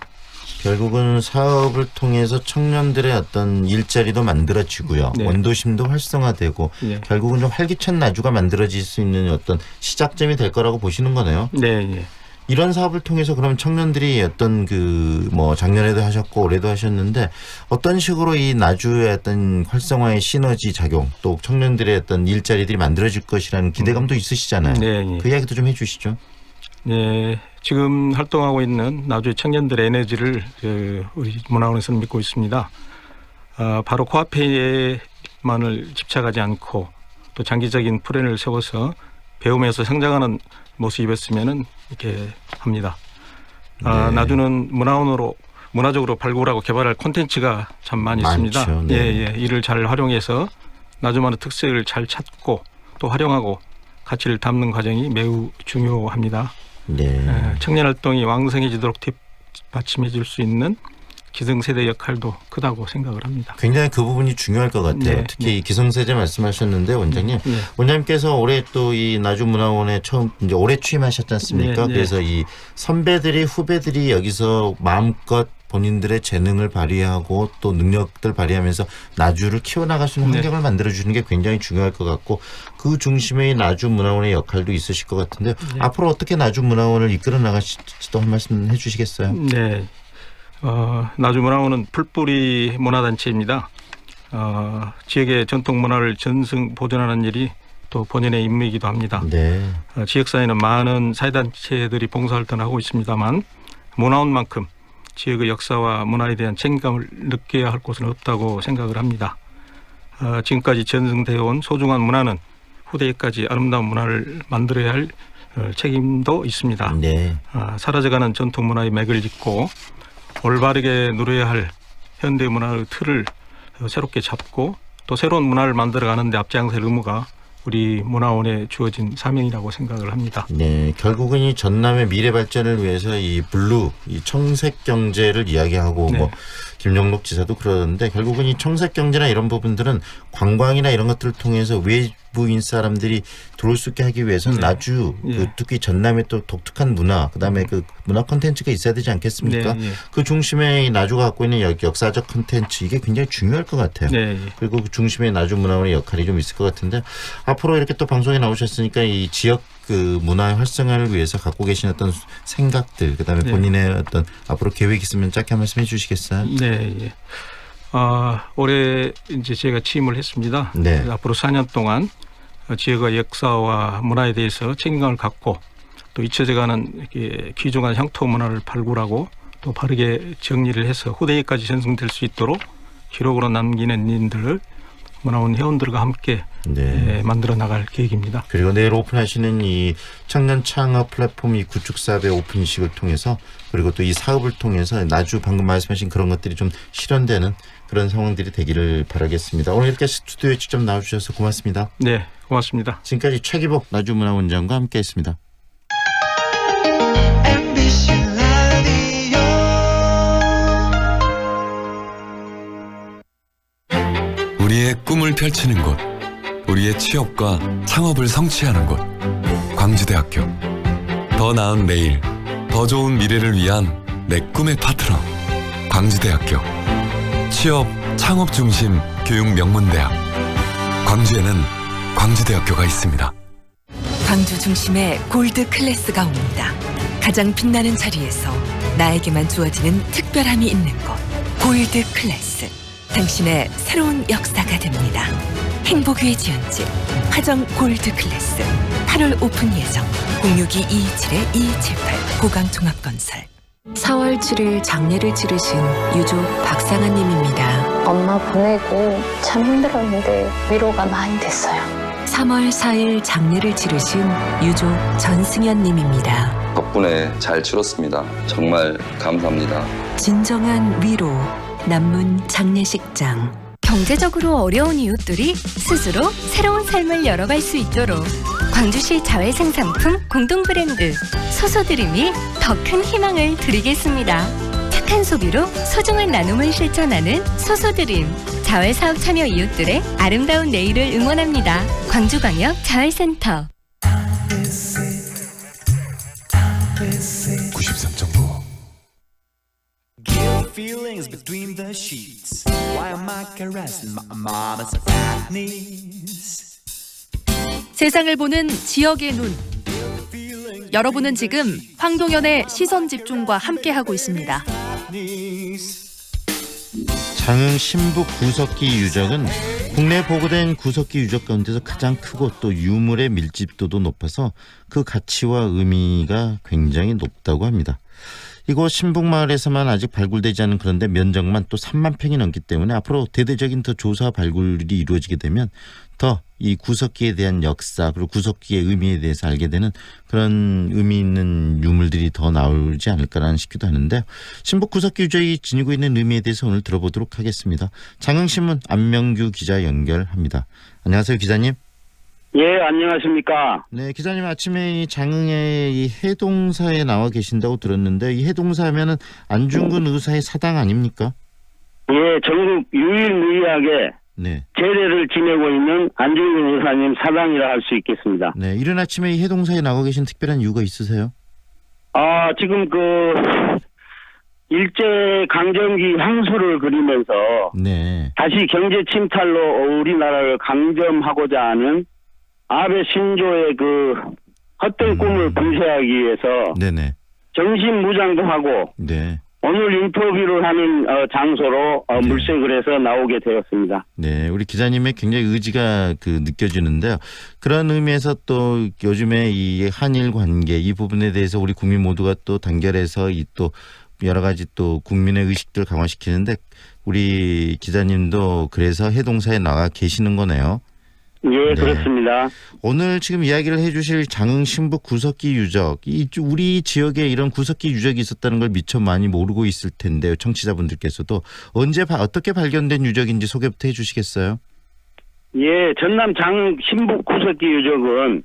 결국은 사업을 통해서 청년들의 어떤 일자리도 만들어지고요. 네. 원도심도 활성화되고 네. 결국은 좀 활기찬 나주가 만들어질 수 있는 어떤 시작점이 될 거라고 보시는 거네요. 네. 네. 이런 사업을 통해서 그럼 청년들이 어떤 그 뭐 작년에도 하셨고 올해도 하셨는데 어떤 식으로 이 나주의 어떤 활성화의 시너지 작용 또 청년들의 어떤 일자리들이 만들어질 것이라는 기대감도 있으시잖아요. 네, 네. 그 이야기도 좀 해주시죠. 네, 지금 활동하고 있는 나주의 청년들의 에너지를 우리 문화원에서는 믿고 있습니다. 바로 코앞에만을 집착하지 않고 또 장기적인 플랜을 세워서 배우면서 성장하는 모습이었으면은 이렇게 합니다. 나주는 문화적으로 발굴하고 개발할 콘텐츠가 참 많이 있습니다. 네. 이를 잘 활용해서 나주만의 특색을 잘 찾고 또 활용하고 가치를 담는 과정이 매우 중요합니다. 청년 활동이 왕성해지도록 뒷받침해 줄 수 있는 기성세대 역할도 크다고 생각을 합니다. 굉장히 그 부분이 중요할 것 같아요. 특히 기성세대 말씀하셨는데 원장님, 원장님께서 올해 또 이 나주문화원에 처음 이제 올해 취임하셨지 않습니까? 그래서 이 선배들이 후배들이 여기서 마음껏 본인들의 재능을 발휘하고 또 능력들 발휘하면서 나주를 키워나갈 수 있는 환경을 만들어주는 게 굉장히 중요할 것 같고 그 중심에 나주문화원의 역할도 있으실 것 같은데 앞으로 어떻게 나주문화원을 이끌어 나가실지도 한 말씀 해주시겠어요? 네. 나주문화원은 풀뿌리 문화단체입니다. 지역의 전통 문화를 전승 보존하는 일이 또 본연의 임무이기도 합니다. 지역사회는 많은 사회단체들이 봉사활동을 하고 있습니다만 문화원만큼 지역의 역사와 문화에 대한 책임감을 느껴야 할 곳은 없다고 생각을 합니다. 지금까지 전승되어 온 소중한 문화는 후대에까지 아름다운 문화를 만들어야 할 책임도 있습니다. 사라져가는 전통 문화의 맥을 짚고 올바르게 누려야 할 현대 문화의 틀을 새롭게 잡고 또 새로운 문화를 만들어가는 데 앞장설 의무가 우리 문화원에 주어진 사명이라고 생각을 합니다. 네, 결국은 이 전남의 미래 발전을 위해서 이 블루, 이 청색 경제를 이야기하고 뭐 김영록 지사도 그러는데 결국은 이 청색 경제나 이런 부분들은 관광이나 이런 것들을 통해서 외부인 사람들이 들어올 수 있게 하기 위해서는 나주 특히 전남의 또 독특한 문화, 그다음에 그 문화 콘텐츠가 있어야 되지 않겠습니까? 그 중심에 이 나주가 갖고 있는 역사적 콘텐츠 이게 굉장히 중요할 것 같아요. 그리고 그 중심에 나주 문화원의 역할이 좀 있을 것 같은데 앞으로 이렇게 또 방송에 나오셨으니까 이 지역 그 문화의 활성화를 위해서 갖고 계신 어떤 생각들, 그다음에 본인의 어떤 앞으로 계획 있으면 짧게 한 말씀 해주시겠어요? 네. 올해 이제 제가 취임을 했습니다. 앞으로 4년 동안 지역의 역사와 문화에 대해서 책임감을 갖고 또 잊혀져가는 귀중한 향토 문화를 발굴하고 또 바르게 정리를 해서 후대에까지 전승될 수 있도록 기록으로 남기는 일들을 문화원 회원들과 함께 만들어 나갈 계획입니다. 그리고 내일 오픈하시는 이 청년 창업 플랫폼 이 구축 사업의 오픈식을 통해서 그리고 또 이 사업을 통해서 나주 방금 말씀하신 그런 것들이 좀 실현되는 그런 상황들이 되기를 바라겠습니다. 오늘 이렇게 스튜디오에 직접 나와주셔서 고맙습니다. 네, 고맙습니다. 지금까지 최기복 나주문화원장과 함께했습니다. 우리의 꿈을 펼치는 곳, 우리의 취업과 창업을 성취하는 곳, 광주대학교. 더 나은 내일, 더 좋은 미래를 위한 내 꿈의 파트너, 광주대학교. 취업, 창업 중심 교육 명문대학. 광주에는 광주대학교가 있습니다. 광주 중심에 골드 클래스가 옵니다. 가장 빛나는 자리에서 나에게만 주어지는 특별함이 있는 곳, 골드 클래스. 당신의 새로운 역사가 됩니다. 행복 위의 지연집 화정 골드 클래스 8월 오픈 예정 062-227-2278 고강종합건설. 4월 7일 장례를 치르신 유조 박상아님입니다. 엄마 보내고 참 힘들었는데 위로가 많이 됐어요. 3월 4일 장례를 치르신 유조 전승현님입니다. 덕분에 잘 치렀습니다. 정말 감사합니다. 진정한 위로 남문 장례식장. 경제적으로 어려운 이웃들이 스스로 새로운 삶을 열어갈 수 있도록 광주시 자회생상품 공동브랜드 소소드림이 더 큰 희망을 드리겠습니다. 착한 소비로 소중한 나눔을 실천하는 소소드림. 자회사업 참여 이웃들의 아름다운 내일을 응원합니다. 광주광역 자회센터 93.9 Feelings between the sheets. Why am I caressing my mama's fat knees? 세상을 보는 지역의 눈. 여러분은 지금 황동현의 시선 집중과 함께하고 있습니다. 장흥 신북 구석기 유적은 국내 보고된 구석기 유적 가운데서 가장 크고 또 유물의 밀집도도 높아서 그 가치와 의미가 굉장히 높다고 합니다. 이곳 신북마을에서만 아직 발굴되지 않은 그런데 면적만 또 3만 평이 넘기 때문에 앞으로 대대적인 더 조사 발굴이 이루어지게 되면 더 이 구석기에 대한 역사 그리고 구석기의 의미에 대해서 알게 되는 그런 의미 있는 유물들이 더 나오지 않을까라는 싶기도 하는데 신북 구석기 유적이 지니고 있는 의미에 대해서 오늘 들어보도록 하겠습니다. 장흥신문 안명규 기자 연결합니다. 안녕하세요, 기자님. 예, 안녕하십니까. 네, 기자님 아침에 이 장흥의 이 해동사에 나와 계신다고 들었는데 이 해동사 하면은 안중근 의사의 사당 아닙니까? 예, 전국 유일무이하게 네. 제례를 지내고 있는 안중근 의사님 사당이라 할 수 있겠습니다. 네, 이른 아침에 이 해동사에 나와 계신 특별한 이유가 있으세요? 지금 일제 강점기 향수를 그리면서 네. 다시 경제 침탈로 우리나라를 강점하고자 하는 아베 신조의 헛된 꿈을 분쇄하기 위해서 네네. 정신무장도 하고 네. 오늘 인터뷰를 하는 장소로 물색을 해서 나오게 되었습니다. 네, 우리 기자님의 굉장히 의지가 느껴지는데요. 그런 의미에서 또 요즘에 이 한일 관계 이 부분에 대해서 우리 국민 모두가 또 단결해서 이 또 여러 가지 또 국민의 의식들 강화시키는데 우리 기자님도 그래서 해동사에 나와 계시는 거네요. 예, 네. 그렇습니다. 오늘 지금 이야기를 해주실 장흥 신북 구석기 유적, 우리 지역에 이런 구석기 유적이 있었다는 걸 미처 많이 모르고 있을 텐데요. 청취자분들께서도 언제 어떻게 발견된 유적인지 소개부터 해주시겠어요? 예, 전남 장흥 신북 구석기 유적은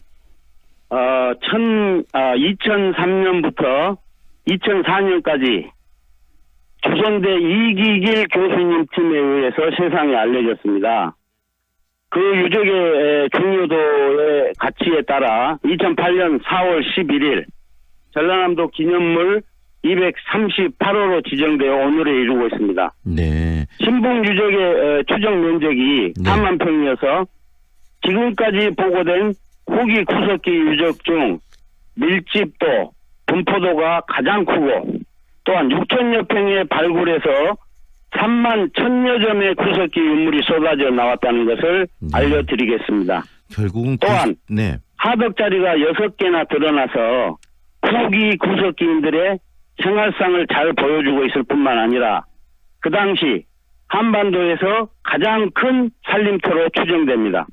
2003년부터 2004년까지 조선대 이기길 교수님 팀에 의해서 세상에 알려졌습니다. 그 유적의 중요도의 가치에 따라 2008년 4월 11일 전라남도 기념물 238호로 지정되어 오늘에 이르고 있습니다. 네. 신북 유적의 추정 면적이 4만 평이어서 지금까지 보고된 후기 구석기 유적 중 밀집도, 분포도가 가장 크고 또한 6천여 평에 발굴해서 3만 1,000여 점의 구석기 유물이 쏟아져 나왔다는 것을 알려드리겠습니다. 결국은 또한 네. 하덕자리가 6개나 드러나서 후기 구석기인들의 생활상을 잘 보여주고 있을 뿐만 아니라 그 당시 한반도에서 가장 큰 살림터로 추정됩니다.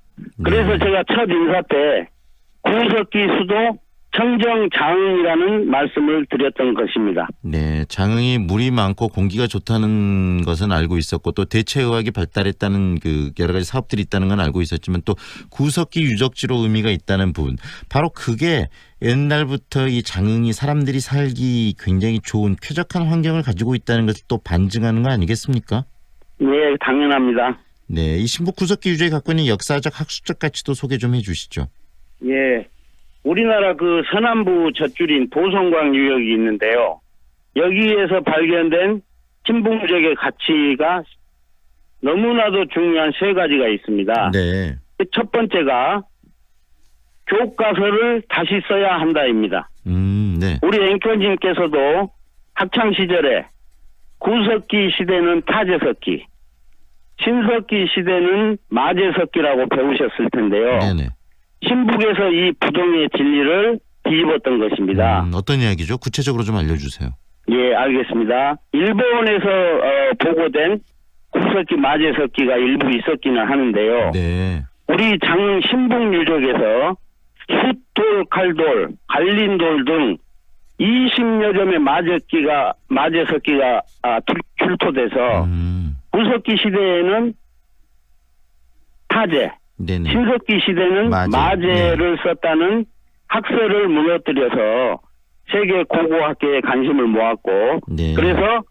그래서 제가 첫 인사 때 구석기 수도 청정장흥이라는 말씀을 드렸던 것입니다. 네, 장흥이 물이 많고 공기가 좋다는 것은 알고 있었고 또 대체의학이 발달했다는 여러 가지 사업들이 있다는 건 알고 있었지만 또 구석기 유적지로 의미가 있다는 부분, 바로 그게 옛날부터 이 장흥이 사람들이 살기 굉장히 좋은 쾌적한 환경을 가지고 있다는 것을 또 반증하는 거 아니겠습니까? 네, 당연합니다. 네, 이 신북 구석기 유적이 갖고 있는 역사적 학술적 가치도 소개 좀 해주시죠. 예. 우리나라 서남부 젖줄인 보성광 유역이 있는데요. 여기에서 발견된 신북유적의 가치가 너무나도 중요한 3가지가 있습니다. 네. 첫 번째가 교과서를 다시 써야 한다입니다. 네. 우리 앵커님께서도 학창시절에 구석기 시대는 타제석기, 신석기 시대는 마제석기라고 배우셨을 텐데요. 네네. 신북에서 이 부동의 진리를 뒤집었던 것입니다. 어떤 이야기죠? 구체적으로 좀 알려주세요. 예, 알겠습니다. 일본에서 보고된 구석기, 마제석기가 일부 있었기는 하는데요. 네. 우리 장흥 신북 유적에서 숫돌, 칼돌, 갈린돌 등 20여 점의 마제석기가 출토돼서 구석기 시대에는 타제, 네네. 신석기 시대는 마제를 썼다는 학설을 무너뜨려서 세계 고고학계에 관심을 모았고 그래서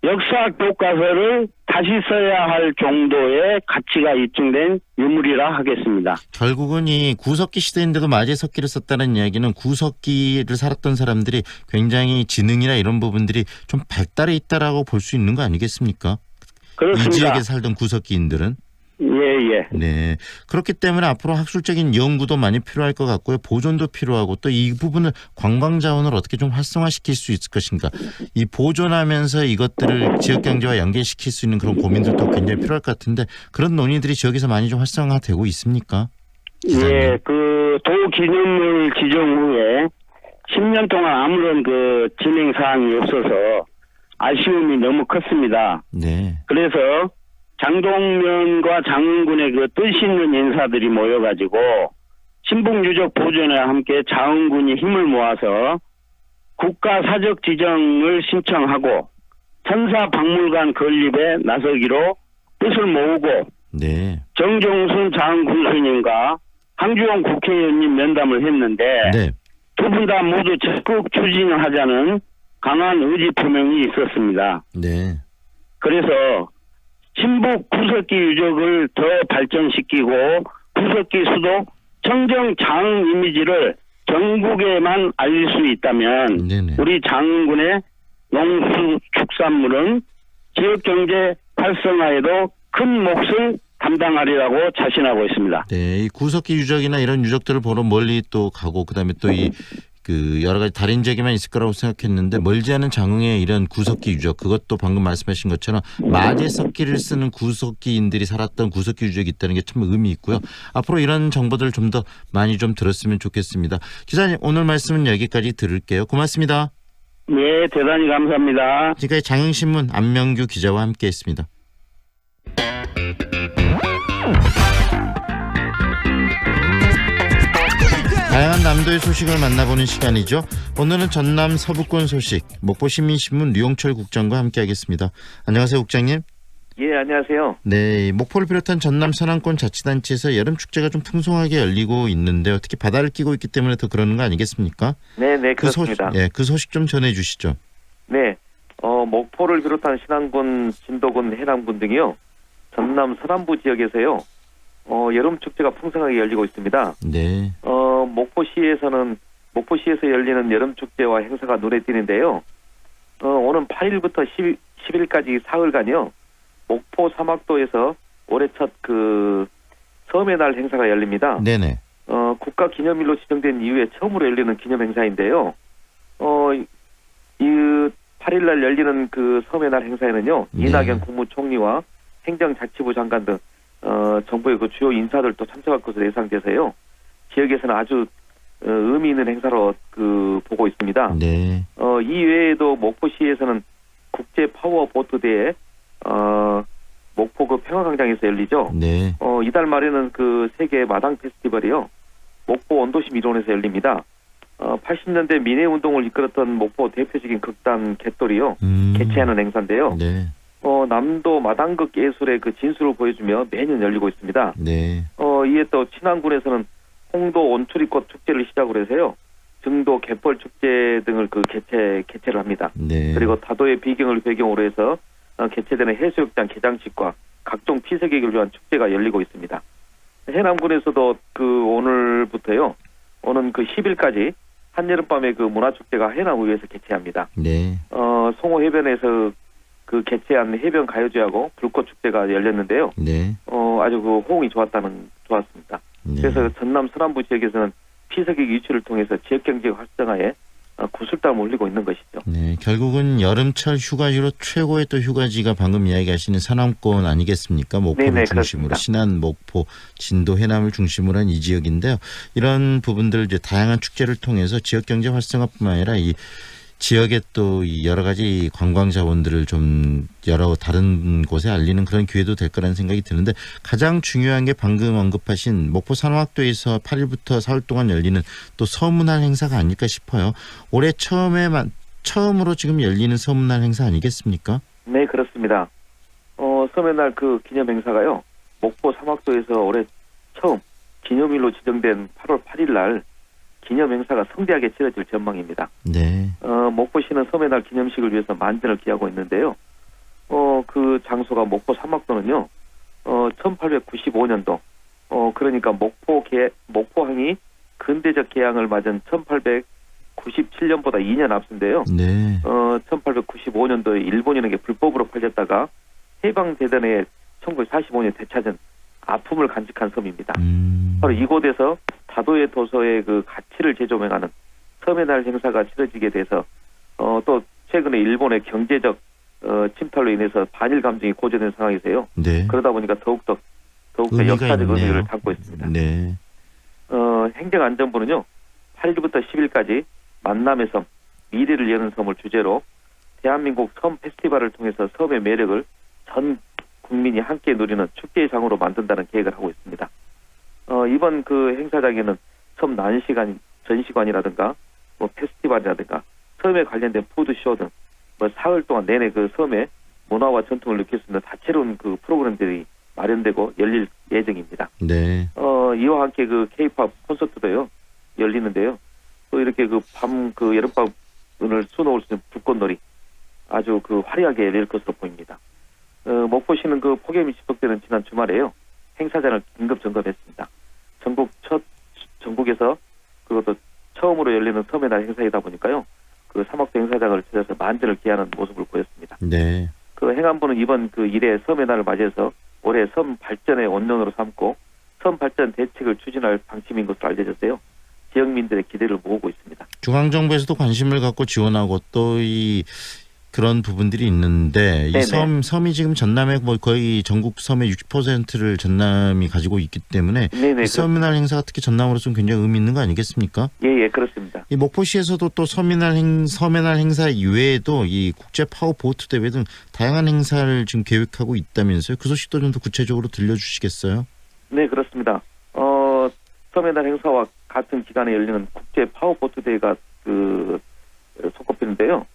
역사 교과서를 다시 써야 할 정도의 가치가 입증된 유물이라 하겠습니다. 결국은 이 구석기 시대인데도 마제석기를 썼다는 이야기는 구석기를 살았던 사람들이 굉장히 지능이나 이런 부분들이 좀 발달해 있다라고 볼 수 있는 거 아니겠습니까? 그렇습니다. 이 지역에 살던 구석기인들은. 예. 네. 그렇기 때문에 앞으로 학술적인 연구도 많이 필요할 것 같고요. 보존도 필요하고 또 이 부분을 관광 자원을 어떻게 좀 활성화시킬 수 있을 것인가. 이 보존하면서 이것들을 지역 경제와 연계시킬 수 있는 그런 고민들도 굉장히 필요할 것 같은데 그런 논의들이 지역에서 많이 좀 활성화되고 있습니까? 기자님. 예. 도 기념물 지정 후에 10년 동안 아무런 진행 사항이 없어서 아쉬움이 너무 컸습니다. 네. 그래서 장동면과 장흥군의 그 뜻 있는 인사들이 모여가지고 신북 유적 보존에 함께 장흥군이 힘을 모아서 국가 사적 지정을 신청하고 천사박물관 건립에 나서기로 뜻을 모으고 네. 정종순 장군수님과 황주영 국회의원님 면담을 했는데 네. 두 분 다 모두 적극 추진하자는 강한 의지 표명이 있었습니다. 네. 그래서 신북 구석기 유적을 더 발전시키고 구석기 수도 청정 장흥 이미지를 전국에만 알릴 수 있다면 네네. 우리 장흥군의 농수축산물은 지역경제 활성화에도 큰 몫을 담당하리라고 자신하고 있습니다. 네, 이 구석기 유적이나 이런 유적들을 보러 멀리 또 가고 그다음에 또 이 그 여러 가지 다른 지역에만 있을 거라고 생각했는데 멀지 않은 장흥의 이런 구석기 유적 그것도 방금 말씀하신 것처럼 마제 석기를 쓰는 구석기인들이 살았던 구석기 유적이 있다는 게 참 의미 있고요. 앞으로 이런 정보들을 좀 더 많이 좀 들었으면 좋겠습니다. 기자님 오늘 말씀은 여기까지 들을게요. 고맙습니다. 네, 대단히 감사합니다. 지금까지 장흥신문 안명규 기자와 함께했습니다. 다양한 남도의 소식을 만나보는 시간이죠. 오늘은 전남 서부권 소식 목포시민신문 류용철 국장과 함께하겠습니다. 안녕하세요, 국장님. 예, 안녕하세요. 네, 목포를 비롯한 전남 서남권 자치단체에서 여름 축제가 좀 풍성하게 열리고 있는데요. 특히 바다를 끼고 있기 때문에 더 그러는 거 아니겠습니까? 네, 그렇습니다. 그 소식 좀 전해주시죠. 네, 목포를 비롯한 신안군, 진도군, 해남군 등이요. 전남 서남부 지역에서요. 여름 축제가 풍성하게 열리고 있습니다. 네. 목포시에서 열리는 여름 축제와 행사가 눈에 띄는데요. 오는 8일부터 10일까지 사흘간요. 목포 사막도에서 올해 첫 그 섬의 날 행사가 열립니다. 네네. 국가 기념일로 지정된 이후에 처음으로 열리는 기념 행사인데요. 이 8일 날 열리는 그 섬의 날 행사에는요. 네. 이낙연 국무총리와 행정자치부 장관 등 정부의 그 주요 인사들도 참석할 것으로 예상돼서요. 지역에서는 아주 의미 있는 행사로 보고 있습니다. 네. 이 외에도 목포시에서는 국제 파워보트 대회 목포 그 평화광장에서 열리죠. 네. 이달 말에는 그 세계 마당 페스티벌이요. 목포 원도심 일원에서 열립니다. 80년대 민해 운동을 이끌었던 목포 대표적인 극단 갯돌이요. 개최하는 행사인데요. 네. 남도 마당극 예술의 그 진수를 보여주며 매년 열리고 있습니다. 네. 이에 또 친안군에서는 홍도 온추리꽃 축제를 시작으로 해서요. 증도 갯벌 축제 등을 개최를 합니다. 네. 그리고 다도의 비경을 배경으로 해서 개최되는 해수욕장 개장식과 각종 피서객을 위한 축제가 열리고 있습니다. 해남군에서도 오늘부터요. 오는 10일까지 한여름밤의 문화축제가 해남의회에서 개최합니다. 네. 송호 해변에서 개최한 해변 가요제하고 불꽃 축제가 열렸는데요. 네. 아주 호응이 좋았습니다. 네. 그래서 전남 서남부 지역에서는 피서객 유치를 통해서 지역 경제 활성화에 구슬땀을 올리고 있는 것이죠. 네, 결국은 여름철 휴가지로 최고의 또 휴가지가 방금 이야기하시는 서남권 아니겠습니까? 목포를 네네, 중심으로 그렇습니다. 신안, 목포, 진도, 해남을 중심으로 한 이 지역인데요. 이런 부분들 이제 다양한 축제를 통해서 지역 경제 활성화뿐만 아니라 이 지역의 또 이 여러 가지 관광 자원들을 좀 여러 다른 곳에 알리는 그런 기회도 될 거라는 생각이 드는데 가장 중요한 게 방금 언급하신 목포 산호학도에서 8일부터 사흘 동안 열리는 또 서문화 행사가 아닐까 싶어요. 올해 처음으로 지금 열리는 서문화 행사 아니겠습니까? 네, 그렇습니다. 섬의 날 기념 행사가요. 목포 사막도에서 올해 처음 기념일로 지정된 8월 8일 날 기념 행사가 성대하게 치러질 전망입니다. 네. 목포시는 섬의 날 기념식을 위해서 만전을 기하고 있는데요. 그 장소가 목포 사막도는요. 1895년도 그러니까 목포항이 근대적 개항을 맞은 1897년보다 2년 앞선데요. 네. 1895년도에 일본인에게 불법으로 팔렸다가 해방되던 해 1945년 되찾은 아픔을 간직한 섬입니다. 바로 이곳에서 다도의 도서의 가치를 재조명하는 섬의 날 행사가 치러지게 돼서 또 최근에 일본의 경제적 침탈로 인해서 반일 감정이 고조된 상황이세요. 네. 그러다 보니까 더욱더 역사적 의미를 담고 있습니다. 네. 행정안전부는요. 8일부터 10일까지 만남의 섬, 미래를 여는 섬을 주제로 대한민국 섬 페스티벌을 통해서 섬의 매력을 전 국민이 함께 누리는 축제의 장으로 만든다는 계획을 하고 있습니다. 이번 그 행사장에는 섬 전시관이라든가 뭐 페스티벌이라든가 섬에 관련된 푸드쇼 등 뭐 사흘 동안 내내 그 섬의 문화와 전통을 느낄 수 있는 다채로운 그 프로그램들이 마련되고 열릴 예정입니다. 네. 이와 함께 그 K-팝 콘서트도요 열리는데요. 또 이렇게 그 여름밤을 수놓을 수 있는 불꽃놀이 아주 그 화려하게 열릴 것으로 보입니다. 목포시는 그 폭염이 지속되는 지난 주말에요 행사장을 긴급 점검했습니다. 전국에서 그것도 처음으로 열리는 섬의 날 행사이다 보니까요. 그 사막도 행사장을 찾아서 만전을 기하는 모습을 보였습니다. 네. 그 행안부는 이번 그 일의 섬의 날을 맞이해서 올해 섬 발전의 원년으로 삼고 섬 발전 대책을 추진할 방침인 것으로 알려졌어요. 지역민들의 기대를 모으고 있습니다. 중앙정부에서도 관심을 갖고 지원하고 또 그런 부분들이 있는데 이 섬이 지금 전남의 뭐 거의 전국 섬의 60%를 전남이 가지고 있기 때문에 이 섬이날 행사가 특히 전남으로서는 굉장히 의미 있는 거 아니겠습니까? 예, 그렇습니다. 이 목포시에서도 또 섬의 날 행사 이외에도 이 국제 파워 보트 대회 등 다양한 행사를 지금 계획하고 있다면서요? 그 소식도 좀 더 구체적으로 들려주시겠어요? 네, 그렇습니다. 섬의 날 행사와 같은 기간에 열리는 국제 파워 보트 대회가 손꼽히는데요.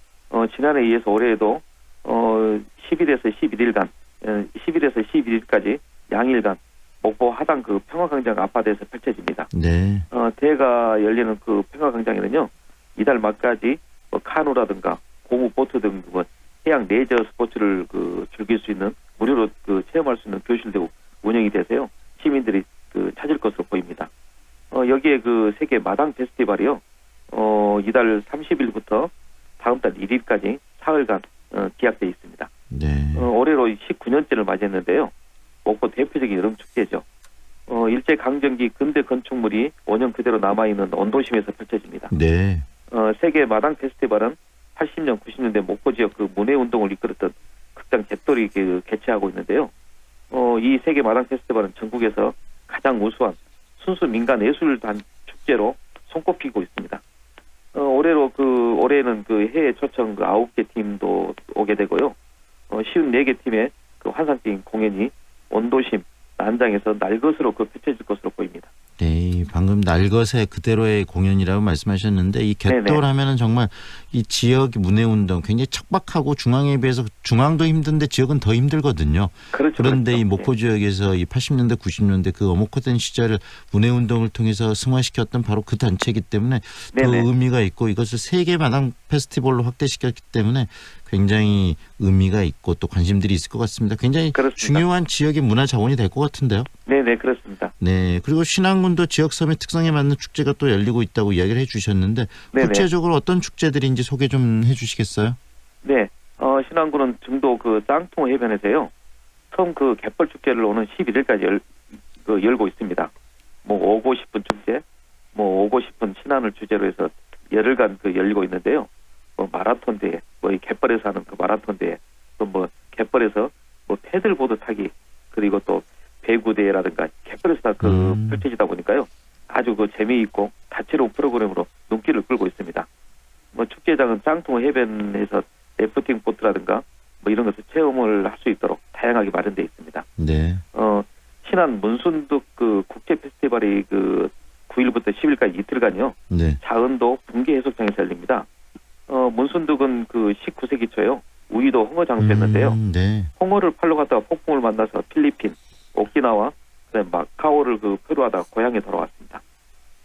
지난해에 이어서 올해에도 10일에서 11일간 10일에서 11일까지 양일간 목포 하당 그 평화광장 아파트에서 펼쳐집니다. 네. 대회가 열리는 그 평화광장에는요 이달 말까지 뭐 카누라든가 고무 보트 등 해양 레저 스포츠를 즐길 수 있는 무료로 체험할 수 있는 교실도 운영이 돼서요 시민들이 찾을 것으로 보입니다. 여기에 세계 마당 페스티벌이요 이달 30일부터 다음 달 1일까지 사흘간 기약돼 있습니다. 네. 올해로 19년째를 맞이했는데요. 목포 대표적인 여름 축제죠. 일제 강점기 근대 건축물이 원형 그대로 남아있는 원도심에서 펼쳐집니다. 네. 세계 마당 페스티벌은 80년, 90년대 목포 지역 문해 운동을 이끌었던 극장 갯돌이 개최하고 있는데요. 이 세계 마당 페스티벌은 전국에서 가장 우수한 순수 민간 예술단 축제로 손꼽히고 있습니다. 올해는 해외 초청 9개 팀도 오게 되고요. 54개 팀의 환상적인 공연이 원도심, 난장에서 날것으로 펼쳐질 것으로 보입니다. 네, 방금 날것의 그대로의 공연이라고 말씀하셨는데 이 갯돌 하면은 정말 이 지역 문해운동 굉장히 척박하고 중앙에 비해서 중앙도 힘든데 지역은 더 힘들거든요. 그런데 이 목포 지역에서 이 80년대, 90년대 그 어목호된 시절을 문해운동을 통해서 승화시켰던 바로 그 단체이기 때문에 더 의미가 있고 이것을 세계 마당 페스티벌로 확대시켰기 때문에 굉장히 의미가 있고 또 관심들이 있을 것 같습니다. 굉장히 중요한 지역의 문화 자원이 될 것 같은데요. 네, 그렇습니다. 네, 그리고 신안군도 지역 섬의 특성에 맞는 축제가 또 열리고 있다고 이야기를 해주셨는데 구체적으로 어떤 축제들인지 소개 좀 해주시겠어요? 네, 신안군은 중도 짱통 해변에서요. 섬 갯벌 축제를 오는 11일까지 열고 있습니다. 오고 싶은 축제, 오고 싶은 신안을 주제로 해서 열흘간 열리고 있는데요. 마라톤 대회, 이 갯벌에서 하는 마라톤 대회, 또 갯벌에서 패들보드 타기, 그리고 또 배구 대회라든가 갯벌에서 다 펼쳐지다 보니까요. 아주 재미있고 다채로운 프로그램으로 눈길을 끌고 있습니다. 축제장은 짱통 해변에서 래프팅 보트라든가 이런 것을 체험을 할 수 있도록 다양하게 마련되어 있습니다. 네. 신안 문순득 국제 페스티벌이 9일부터 10일까지 이틀간요. 네. 자은도 분계 해수욕장에서 열립니다. 문순득은 19세기 초에요. 우이도 홍어 장소였는데요. 네. 홍어를 팔러 갔다가 폭풍을 만나서 필리핀, 오키나와, 그다음에 마카오를 표류하다 고향에 돌아왔습니다.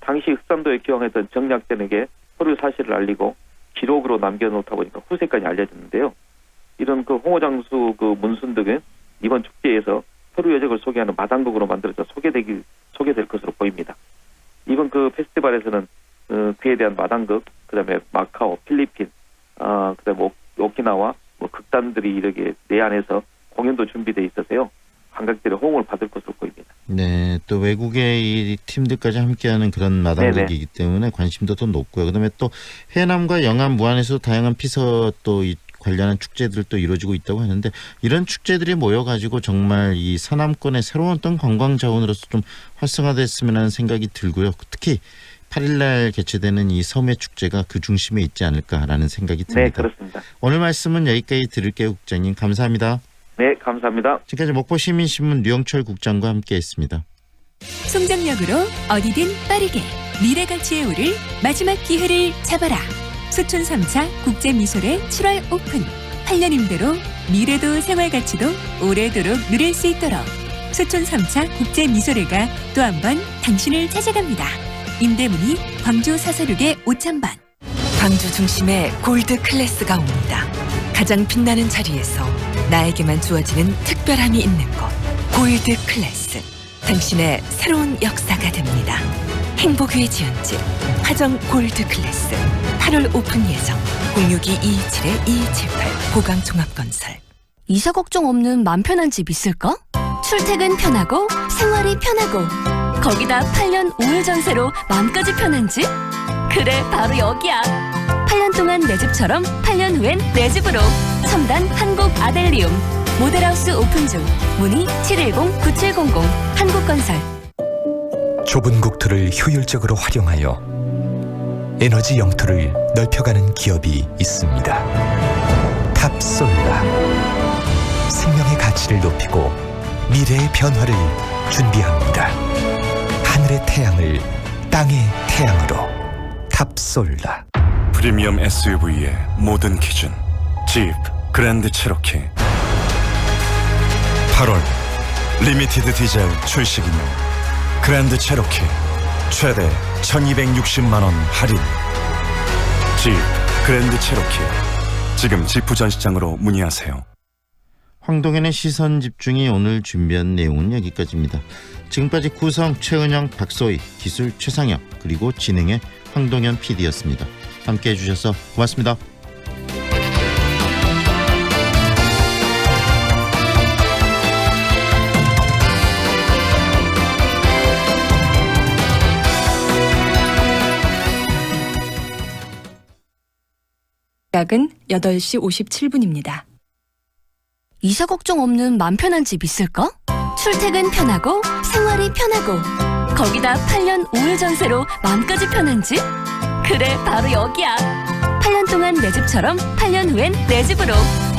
당시 흑산도에 기왕했던 정약전에게 표류 사실을 알리고 기록으로 남겨놓다 보니까 후세까지 알려졌는데요. 이런 홍어 장수 문순득은 이번 축제에서 표류 여적을 소개하는 마당극으로 만들어져 소개될 것으로 보입니다. 이번 페스티벌에서는 그에 대한 마당극, 그다음에 마카오, 필리핀, 그다음에 오키나와 극단들이 이렇게 내한해서 공연도 준비돼 있어서요. 관객들의 호응을 받을 것으로 보입니다. 네, 또 외국의 이 팀들까지 함께하는 그런 마당극이기 때문에 관심도 더 높고요. 그다음에 또 해남과 영암, 무안에서도 다양한 피서 또 이 관련한 축제들도 이루어지고 있다고 하는데 이런 축제들이 모여가지고 정말 이 서남권의 새로운 어떤 관광 자원으로서 좀 활성화됐으면 하는 생각이 들고요. 특히 8일날 개최되는 이 섬의 축제가 그 중심에 있지 않을까라는 생각이 듭니다. 네, 그렇습니다. 오늘 말씀은 여기까지 들을게요, 국장님. 감사합니다. 네, 감사합니다. 지금까지 목포시민신문 류영철 국장과 함께했습니다. 송정역으로 어디든 빠르게 미래가 지혜우를 마지막 기회를 잡아라. 수촌 3차 국제미술회 7월 오픈. 8년 임대로 미래도 생활가치도 오래도록 누릴 수 있도록 수촌 3차 국제미술회가 또 한 번 당신을 찾아갑니다. 임대문의 광주 사서륙의 5,000번. 광주 중심에 골드 클래스가 옵니다. 가장 빛나는 자리에서 나에게만 주어지는 특별함이 있는 곳. 골드 클래스. 당신의 새로운 역사가 됩니다. 행복 위의 지연집 화정 골드 클래스 8월 오픈 예정. 062-227-2278 보강종합건설. 이사 걱정 없는 맘 편한 집 있을까? 출퇴근 편하고 생활이 편하고 거기다 8년 5일 전세로 마음까지 편한 집? 그래 바로 여기야. 8년 동안 내 집처럼 8년 후엔 내 집으로. 첨단 한국 아델리움 모델하우스 오픈 중. 문의 710-9700 한국건설. 좁은 국토를 효율적으로 활용하여 에너지 영토를 넓혀가는 기업이 있습니다. 탑솔라. 생명의 가치를 높이고 미래의 변화를 준비합니다. 하늘의 태양을 땅의 태양으로. 탑솔라. 프리미엄 SUV의 모든 기준 집 그랜드 체로키 8월 리미티드 디젤 출시 기념 그랜드 체로키 최대 1260만 원 할인. 집 그랜드 체로키 지금 지프 전시장으로 문의하세요. 황동현의 시선 집중이 오늘 준비한 내용은 여기까지입니다. 지금까지 구성 최은영, 박소희, 기술 최상혁, 그리고 진행의 황동현 PD였습니다. 함께해 주셔서 고맙습니다. 약은 8시 57분입니다. 이사 걱정 없는 맘 편한 집 있을까? 출퇴근 편하고 생활이 편하고 거기다 8년 5일 전세로 마음까지 편한 집? 그래 바로 여기야. 8년 동안 내 집처럼 8년 후엔 내 집으로.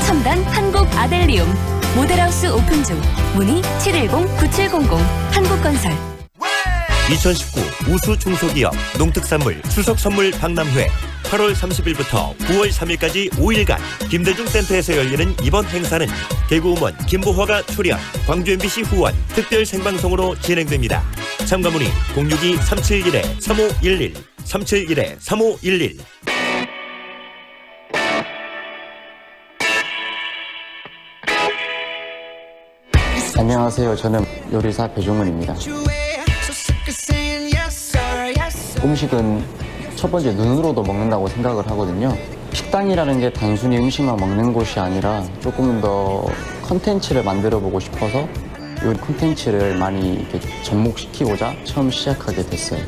첨단 한국 아델리움 모델하우스 오픈 중. 문의 710-9700 한국건설. 2019 우수 중소기업 농특산물 추석선물 박람회 8월 30일부터 9월 3일까지 5일간 김대중 센터에서 열리는 이번 행사는 개그우먼 김보화가 출연, 광주 MBC 후원 특별 생방송으로 진행됩니다. 참가 문의 062-371-3511 371-3511. 안녕하세요. 저는 요리사 배종훈입니다. 음식은 첫 번째 눈으로도 먹는다고 생각을 하거든요. 식당이라는 게 단순히 음식만 먹는 곳이 아니라 조금 더 컨텐츠를 만들어 보고 싶어서 이 컨텐츠를 많이 이렇게 접목시키고자 처음 시작하게 됐어요.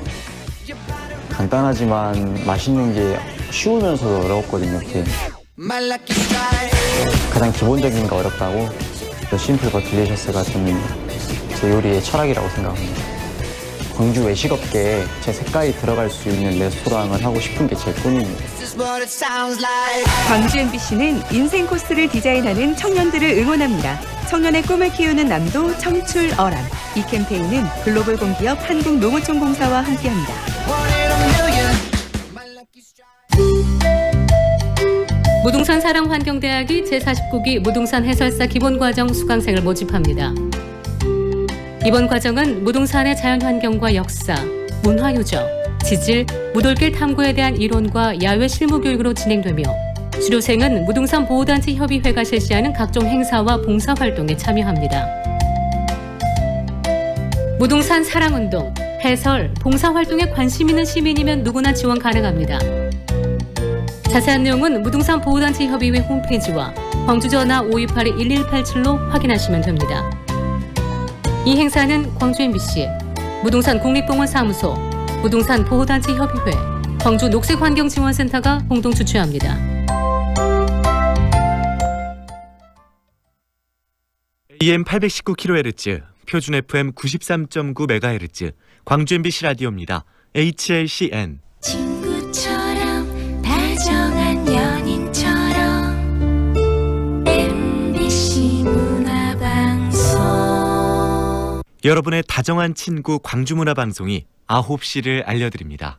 간단하지만 맛있는 게 쉬우면서도 어렵거든요. 이렇게. 가장 기본적인 거 어렵다고 The Simple but Delicious가 저는 제 요리의 철학이라고 생각합니다. 광주 외식업계에 제 색깔이 들어갈 수 있는 레스토랑을 하고 싶은 게 제 꿈입니다. 광주 MBC는 인생 코스를 디자인하는 청년들을 응원합니다. 청년의 꿈을 키우는 남도 청출어람. 이 캠페인은 글로벌 공기업 한국농어촌공사와 함께합니다. 무등산 사랑환경대학이 제49기 무등산 해설사 기본과정 수강생을 모집합니다. 이번 과정은 무등산의 자연환경과 역사, 문화유적, 지질, 무돌길 탐구에 대한 이론과 야외 실무 교육으로 진행되며 수료생은 무등산 보호단체 협의회가 실시하는 각종 행사와 봉사활동에 참여합니다. 무등산 사랑운동, 해설, 봉사활동에 관심 있는 시민이면 누구나 지원 가능합니다. 자세한 내용은 무등산 보호단체 협의회 홈페이지와 광주 전화 5282-1187로 확인하시면 됩니다. 이 행사는 광주 MBC, 무등산 국립공원 사무소, 무등산 보호단체 협의회, 광주 녹색환경지원센터가 공동 주최합니다. AM 819kHz, 표준 FM 93.9MHz, 광주 MBC 라디오입니다. HLCN. 친구처럼 다정한 연인처럼 MBC 문화 여러분의 다정한 친구 광주문화방송이 9시를 알려드립니다.